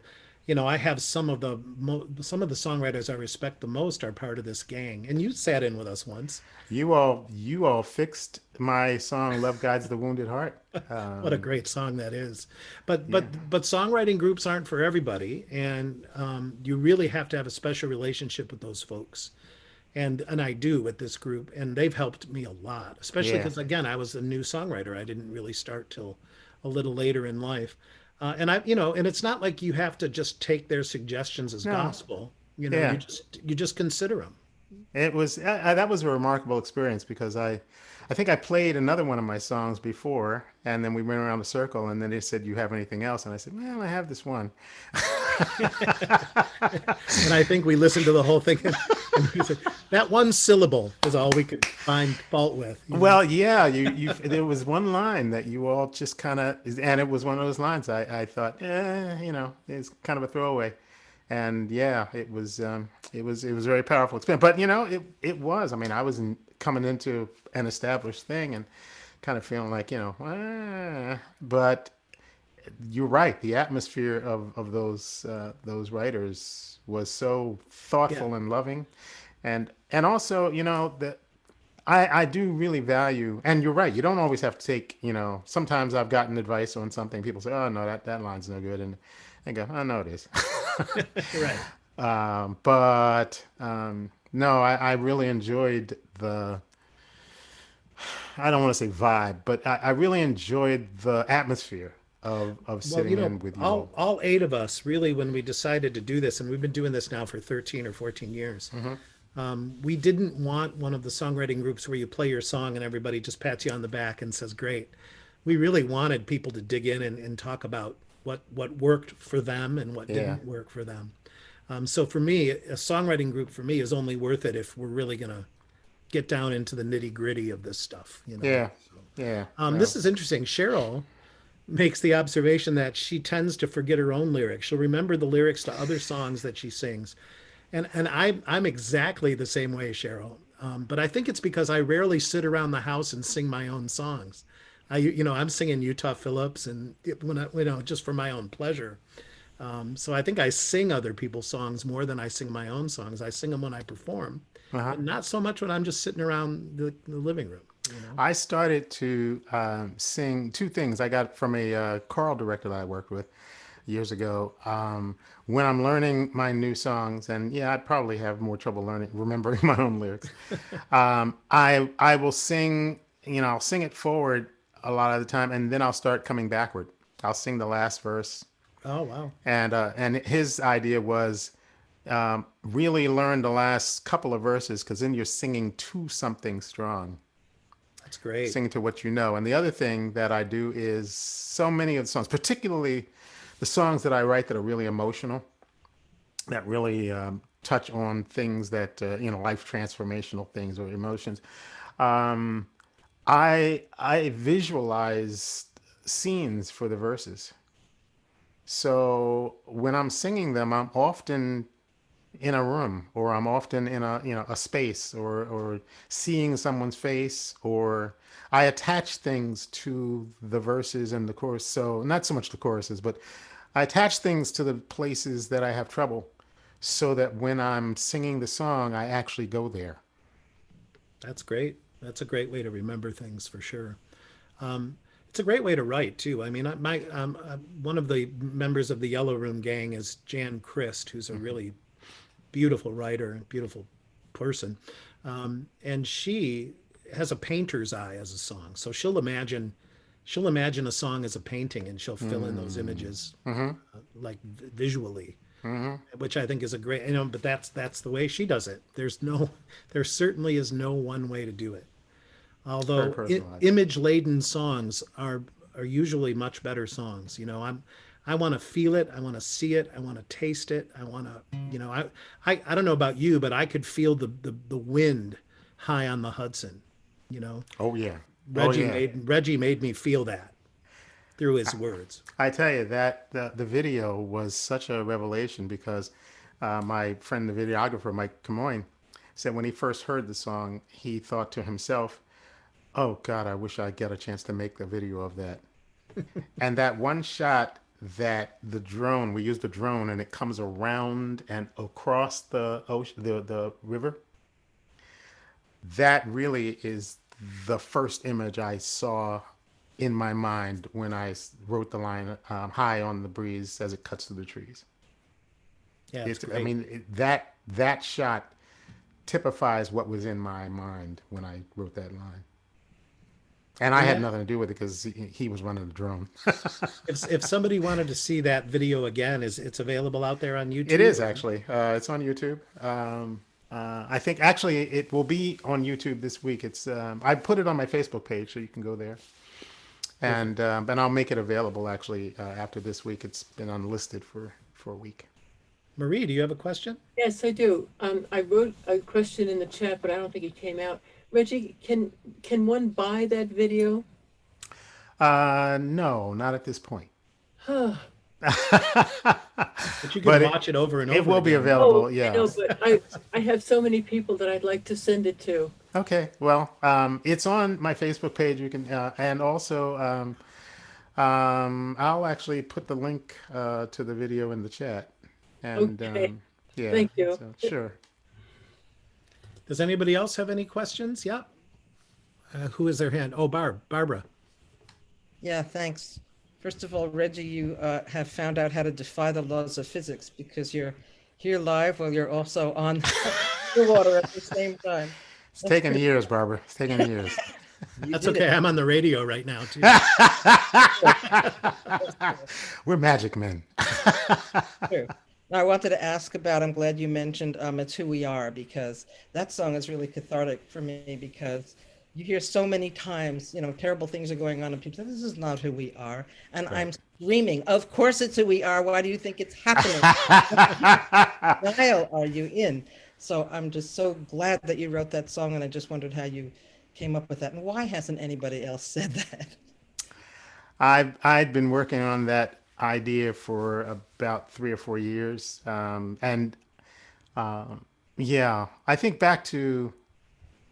I have some of the songwriters I respect the most are part of this gang. And you sat in with us once. You all fixed my song "Love Guides the Wounded Heart." What a great song that is. But Yeah, but songwriting groups aren't for everybody, and you really have to have a special relationship with those folks. And I do with this group, and they've helped me a lot, especially yeah. because again, I was a new songwriter. I didn't really start till a little later in life. And it's not like you have to just take their suggestions as No, gospel. yeah. You just consider them. It was that was a remarkable experience because I think I played another one of my songs before, and then we went around the circle, and then they said, "You have anything else?" And I said, "Well, I have this one." And I think we listened to the whole thing, and we said, that one syllable is all we could find fault with. Well, yeah, you there was one line that you all just kind of, and it was one of those lines I thought, it's kind of a throwaway, and yeah, it was very powerful experience. But it was. I mean, I was coming into an established thing and kind of feeling like but you're right. The atmosphere of those writers was so Yeah. thoughtful and loving, and also that I do really value. And you're right. You don't always have to take. Sometimes I've gotten advice on something. People say, "Oh no, that line's no good," and I go, "Oh no, it is." Right. But no, I really enjoyed the. I don't want to say vibe, but I really enjoyed the atmosphere of Well, sitting in with you all all. all eight of us really, when we decided to do this, and we've been doing this now for 13 or 14 years, we didn't want one of the songwriting groups where you play your song and everybody just pats you on the back and says, "Great." We really wanted people to dig in and talk about what worked for them and what Yeah, didn't work for them. So for me, a songwriting group for me is only worth it if we're really gonna get down into the nitty gritty of this stuff. yeah, yeah. This Well, is interesting. Cheryl makes the observation that she tends to forget her own lyrics. She'll remember the lyrics to other songs that she sings. And I'm exactly the same way, Cheryl. But I think it's because I rarely sit around the house and sing my own songs. I'm singing Utah Phillips and when just for my own pleasure. So I think I sing other people's songs more than I sing my own songs. I sing them when I perform, uh-huh. but not so much when I'm just sitting around the living room. I started to sing two things I got from a choral director that I worked with years ago. When I'm learning my new songs, and yeah, I'd probably have more trouble remembering my own lyrics. I will sing, I'll sing it forward a lot of the time, and then I'll start coming backward. I'll sing the last verse, Oh, wow. and his idea was really learn the last couple of verses because then you're singing to something strong, That's great. singing to what you know. And the other thing that I do is so many of the songs, particularly the songs that I write that are really emotional, that really touch on things that life transformational things or emotions. Um, I visualize scenes for the verses. So when I'm singing them, I'm often in a room, or I'm often in a space, or seeing someone's face, or I attach things to the verses and the chorus. So not so much the choruses, but I attach things to the places that I have trouble, so that when I'm singing the song, I actually go there. That's great. That's a great way to remember things for sure. Um, it's a great way to write too. I mean, one of the members of the Yellow Room gang is Jan Christ, who's a really beautiful writer and beautiful person. And she has a painter's eye as a song. So she'll imagine a song as a painting and she'll fill in those images like visually, which I think is a great, but that's the way she does it. There certainly is no one way to do it. Although image laden songs are usually much better songs. I want to feel it. I want to see it. I want to taste it. I want to, I don't know about you, but I could feel the wind high on the Hudson, Oh yeah. Reggie made me feel that through his words. I tell you that the video was such a revelation because my friend, the videographer, Mike Camoin, said when he first heard the song, he thought to himself, oh God, I wish I'd get a chance to make the video of that. And that one shot that we used the drone and it comes around and across the ocean, the river. That really is the first image I saw in my mind when I wrote the line high on the breeze as it cuts through the trees. Yeah, it's great. I mean, that shot typifies what was in my mind when I wrote that line. And I had nothing to do with it because he was running the drone. If somebody wanted to see that video again, it's available out there on YouTube? It is actually. It's on YouTube. I think actually it will be on YouTube this week. It's I put it on my Facebook page, so you can go there. And I'll make it available actually after this week. It's been unlisted for a week. Marie, do you have a question? Yes, I do. I wrote a question in the chat, but I don't think it came out. Reggie, can one buy that video? No, not at this point. But you can watch it over and over. It will be available. Yeah. I know, but I have so many people that I'd like to send it to. Okay. Well, it's on my Facebook page. You can, and also, I'll actually put the link to the video in the chat. And Okay. yeah. Thank you. So, sure. Does anybody else have any questions? Yeah. Who is their hand? Oh, Barbara. Yeah, thanks. First of all, Reggie, you have found out how to defy the laws of physics because you're here live while you're also on the water at the same time. It's taken years, Barbara. It's taken years. That's okay. I'm on the radio right now, too. We're magic men. True. Now, I wanted to ask about, I'm glad you mentioned It's Who We Are, because that song is really cathartic for me because you hear so many times, terrible things are going on and people say, this is not who we are. And right. I'm screaming, of course it's who we are. Why do you think it's happening? What style are you in? So I'm just so glad that you wrote that song. And I just wondered how you came up with that. And why hasn't anybody else said that? I'd been working on that idea for about 3 or 4 years. Yeah, I think back to,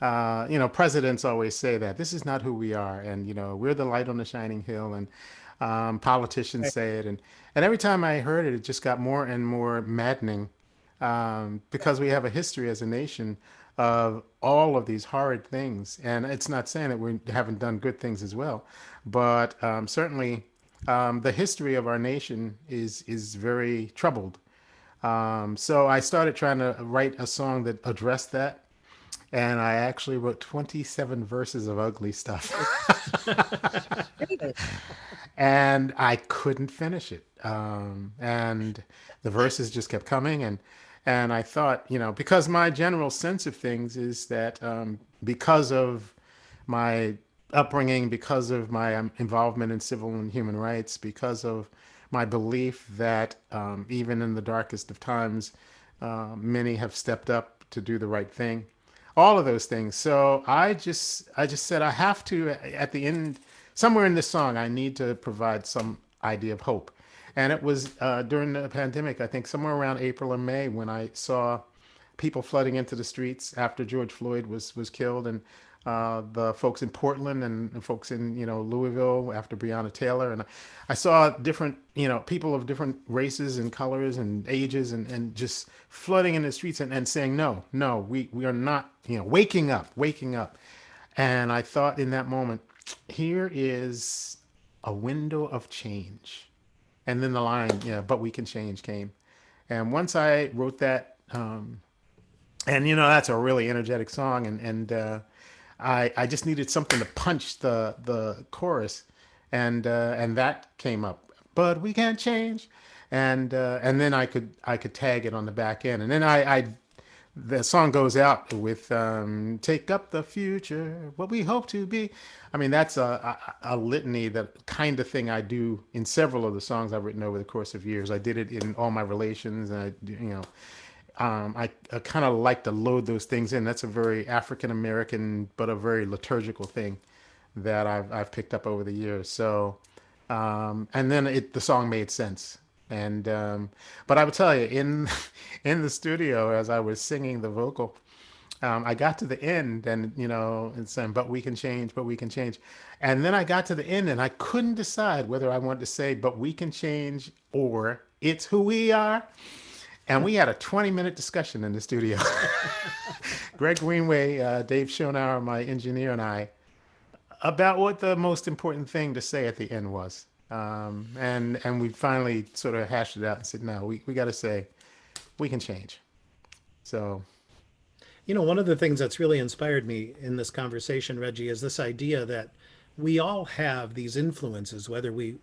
presidents always say that this is not who we are. And, we're the light on the shining hill, and politicians say it. And every time I heard it, it just got more and more maddening because we have a history as a nation of all of these horrid things. And it's not saying that we haven't done good things as well, but certainly the history of our nation is very troubled. So I started trying to write a song that addressed that. And I actually wrote 27 verses of ugly stuff. And I couldn't finish it. And the verses just kept coming. And I thought, because my general sense of things is that because of my upbringing, because of my involvement in civil and human rights, because of my belief that even in the darkest of times, many have stepped up to do the right thing. All of those things. So I just said I have to, at the end, somewhere in this song, I need to provide some idea of hope. And it was during the pandemic, I think somewhere around April or May, when I saw people flooding into the streets after George Floyd was killed, and the folks in Portland and folks in Louisville after Breonna Taylor, and I saw different people of different races and colors and ages and just flooding in the streets and saying no, we are not waking up, and I thought in that moment, here is a window of change, and then the line but we can change came, and once I wrote that And that's a really energetic song, and I just needed something to punch the chorus, and that came up. But we can't change, and then I could tag it on the back end, and then I the song goes out with "Take up the future, what we hope to be." I mean, that's a litany, that kind of thing I do in several of the songs I've written over the course of years. I did it in All My Relations, and I kind of like to load those things in. That's a very African American, but a very liturgical thing that I've picked up over the years. So, and then the song made sense. And but I would tell you, in in the studio as I was singing the vocal, I got to the end, and and saying, "But we can change, but we can change," and then I got to the end, and I couldn't decide whether I wanted to say "But we can change" or "It's who we are." And we had a 20-minute discussion in the studio. Greg Greenway, Dave Schonauer, my engineer, and I, about what the most important thing to say at the end was. And we finally sort of hashed it out and said, no, we got to say, we can change. So. One of the things that's really inspired me in this conversation, Reggie, is this idea that we all have these influences, whether we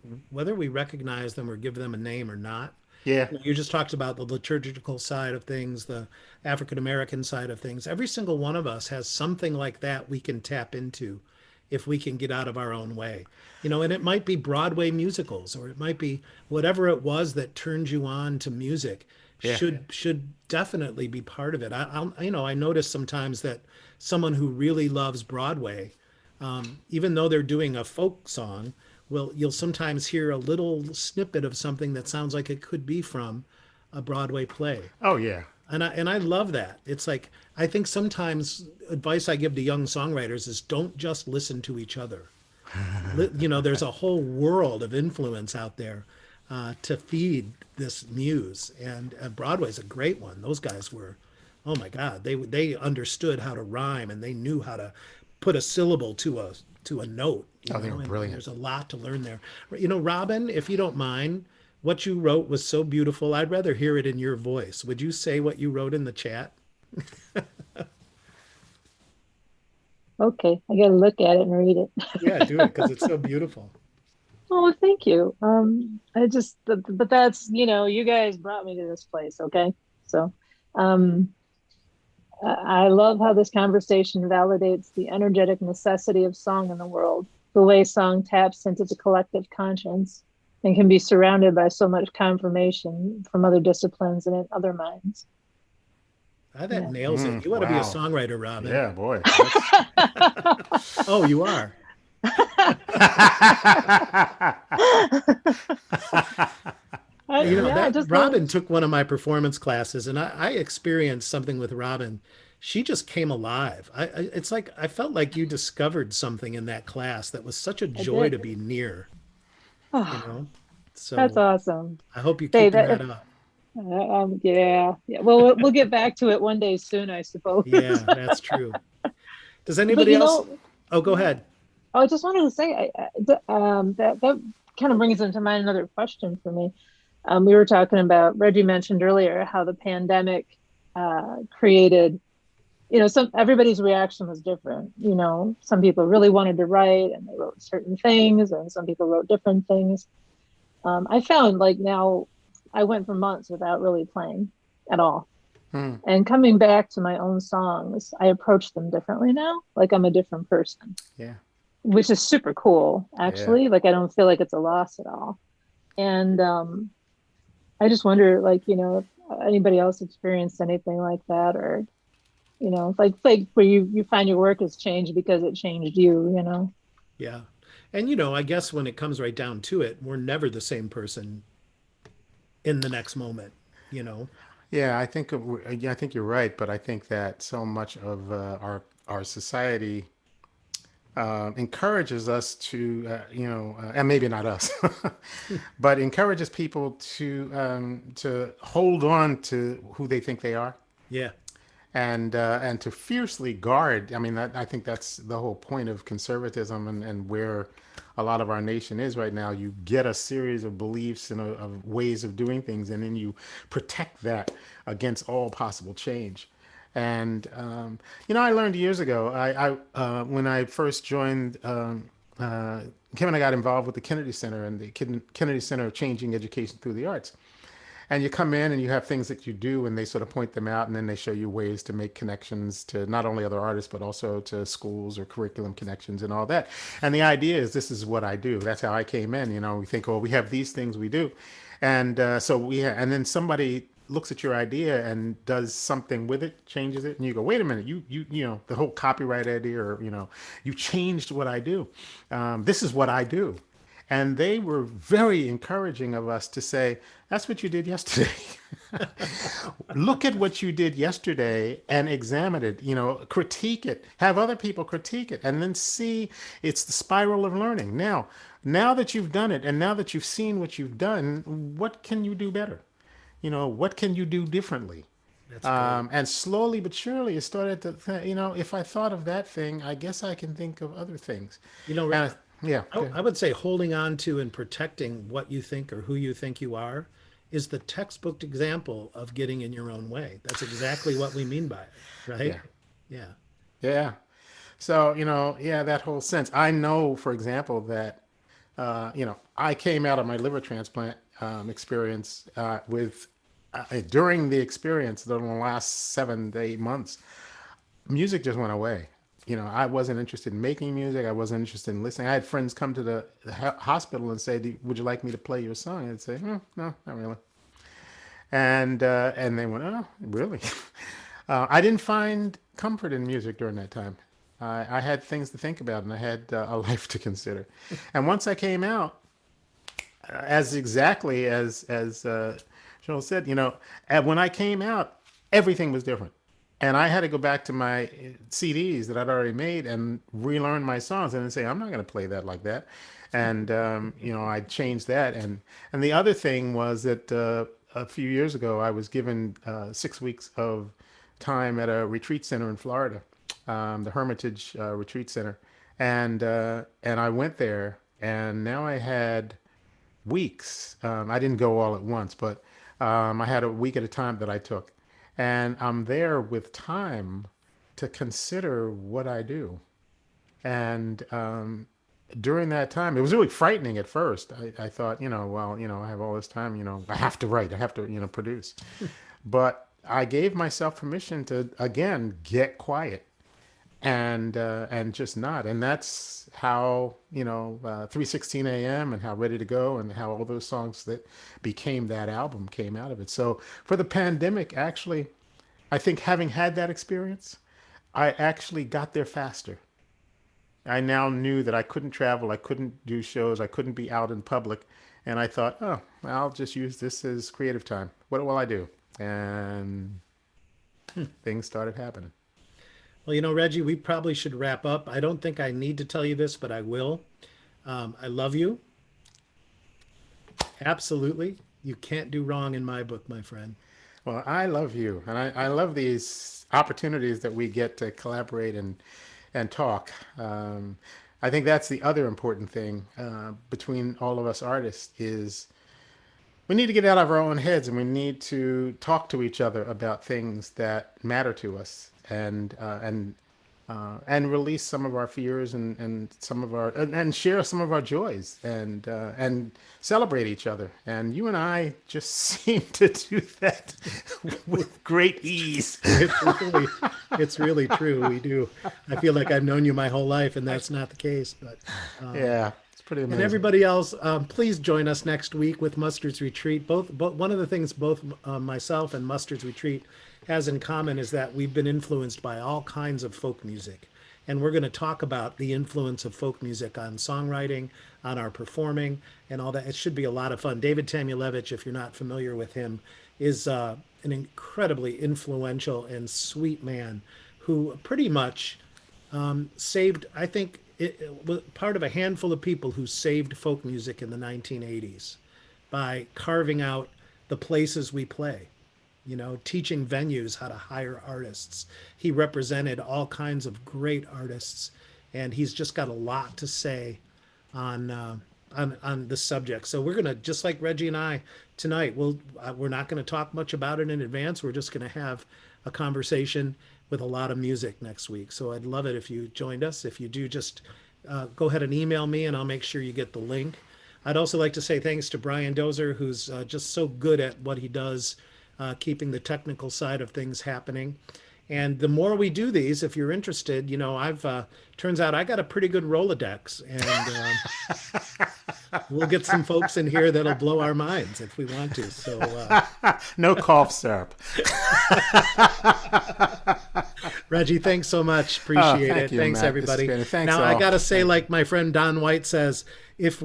recognize them or give them a name or not. Yeah. You just talked about the liturgical side of things, the African American side of things. Every single one of us has something like that we can tap into if we can get out of our own way. And it might be Broadway musicals, or it might be whatever it was that turned you on to music. Yeah. Should definitely be part of it. I notice sometimes that someone who really loves Broadway, even though they're doing a folk song, well, you'll sometimes hear a little snippet of something that sounds like it could be from a Broadway play. Oh, yeah. And I love that. It's like, I think sometimes advice I give to young songwriters is don't just listen to each other. There's a whole world of influence out there to feed this muse. And Broadway's a great one. Those guys were, oh my God, they understood how to rhyme, and they knew how to put a syllable to a note. They were brilliant. There's a lot to learn there. Robin, if you don't mind, what you wrote was so beautiful. I'd rather hear it in your voice. Would you say what you wrote in the chat? Okay, I got to look at it and read it. Yeah, do it, because it's so beautiful. Oh, thank you. But that's, you guys brought me to this place. Okay. So, I love how this conversation validates the energetic necessity of song in the world, the way song taps into the collective conscience and can be surrounded by so much confirmation from other disciplines and in other minds. That nails it. You want to be a Wow. songwriter, Robin. Yeah, boy. Oh, you are. Robin took one of my performance classes, and I experienced something with Robin. She just came alive. It's like I felt like you discovered something in that class that was such a joy to be near. So That's awesome. I hope you keep that up. Yeah. Well, we'll get back to it one day soon, I suppose. Yeah, that's true. Does anybody else? Oh, go ahead. I just wanted to say that kind of brings into mind another question for me. We were talking about, Reggie mentioned earlier how the pandemic created, everybody's reaction was different. Some people really wanted to write and they wrote certain things, and some people wrote different things. I found like now I went for months without really playing at all. And coming back to my own songs, I approach them differently now. Like I'm a different person. Yeah. Which is super cool, actually. Yeah. Like I don't feel like it's a loss at all. And I just wonder, like, if anybody else experienced anything like that, or, like where you find your work has changed because it changed you, Yeah. And, I guess when it comes right down to it, we're never the same person in the next moment, Yeah, I think you're right, but I think that so much of our society encourages us to, and maybe not us, but encourages people to hold on to who they think they are. Yeah. And to fiercely guard. I mean, I think that's the whole point of conservatism, and where a lot of our nation is right now. You get a series of beliefs and of ways of doing things, and then you protect that against all possible change. And I learned years ago. When I first joined, Kim and I got involved with the Kennedy Center and the Kennedy Center of Changing Education Through the Arts. And you come in and you have things that you do, and they sort of point them out, and then they show you ways to make connections to not only other artists, but also to schools or curriculum connections and all that. And the idea is, this is what I do. That's how I came in. We think, oh, we have these things we do. And and then somebody looks at your idea and does something with it, changes it, and you go, wait a minute, the whole copyright idea, or, you changed what I do. This is what I do. And they were very encouraging of us to say, that's what you did yesterday. Look at what you did yesterday and examine it, critique it, have other people critique it, and then see it's the spiral of learning. Now that you've done it, and now that you've seen what you've done, what can you do better? What can you do differently? And slowly but surely it started to, if I thought of that thing, I guess I can think of other things. Yeah. I would say holding on to and protecting what you think or who you think you are is the textbook example of getting in your own way. That's exactly what we mean by it, right? Yeah. So, that whole sense. I know, for example, that, I came out of my liver transplant experience during the experience, the last 7 to 8 months, music just went away. I wasn't interested in making music. I wasn't interested in listening. I had friends come to the hospital and say, would you like me to play your song? I'd say, no, not really. And they went, oh, really? I didn't find comfort in music during that time. I had things to think about, and I had a life to consider. And once I came out, exactly as Cheryl said, when I came out, everything was different. And I had to go back to my CDs that I'd already made and relearn my songs and then say, I'm not going to play that like that. And, I changed that. And the other thing was that a few years ago, I was given 6 weeks of time at a retreat center in Florida, the Hermitage Retreat Center. And I went there, and now I had weeks. I didn't go all at once, but I had a week at a time that I took. And I'm there with time to consider what I do. And during that time, it was really frightening at first. I thought, I have all this time, I have to write, I have to, produce. But I gave myself permission to, again, get quiet and just not. And that's how, 3:16 a.m. and how Ready to Go and how all those songs that became that album came out of it. So for the pandemic, actually, I think having had that experience, I actually got there faster. I now knew that I couldn't travel, I couldn't do shows, I couldn't be out in public. And I thought, oh, I'll just use this as creative time. What will I do? And things started happening. Well, Reggie, we probably should wrap up. I don't think I need to tell you this, but I will. I love you. Absolutely. You can't do wrong in my book, my friend. Well, I love you. And I love these opportunities that we get to collaborate and talk. I think that's the other important thing between all of us artists is we need to get out of our own heads, and we need to talk to each other about things that matter to us, and release some of our fears and some of our and share some of our joys and celebrate each other. And you and I just seem to do that with great ease. It's really true. We do. I feel like I've known you my whole life, and that's not the case. But yeah. Pretty amazing. And everybody else, please join us next week with Mustard's Retreat. Both one of the things both myself and Mustard's Retreat has in common is that we've been influenced by all kinds of folk music. And we're going to talk about the influence of folk music on songwriting, on our performing, and all that. It should be a lot of fun. David Tamulevich, if you're not familiar with him, is an incredibly influential and sweet man who pretty much saved, I think, it was part of a handful of people who saved folk music in the 1980s by carving out the places we play, teaching venues how to hire artists. He represented all kinds of great artists, and he's just got a lot to say on this subject. So we're gonna, just like Reggie and I tonight, we're not going to talk much about it in advance. We're just going to have a conversation with a lot of music next week. So I'd love it if you joined us. If you do, just go ahead and email me, and I'll make sure you get the link. I'd also like to say thanks to Brian Dozer, who's just so good at what he does, keeping the technical side of things happening. And the more we do these, if you're interested, turns out I got a pretty good Rolodex, and we'll get some folks in here that'll blow our minds if we want to. So no cough syrup. Reggie, thanks so much. Appreciate it. You, thanks, Matt. everybody. Thanks now, all. I got to say, like my friend Don White says, if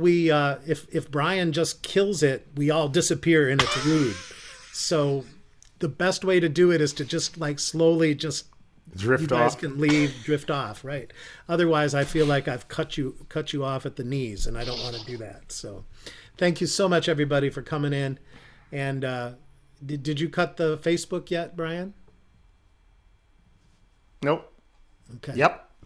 Brian just kills it, we all disappear and it's rude. So the best way to do it is to just like slowly just drift you guys off. Can leave, drift off, right? Otherwise, I feel like I've cut you off at the knees, and I don't want to do that. So, thank you so much, everybody, for coming in. And did you cut the Facebook yet, Brian? Nope. Okay. Yep.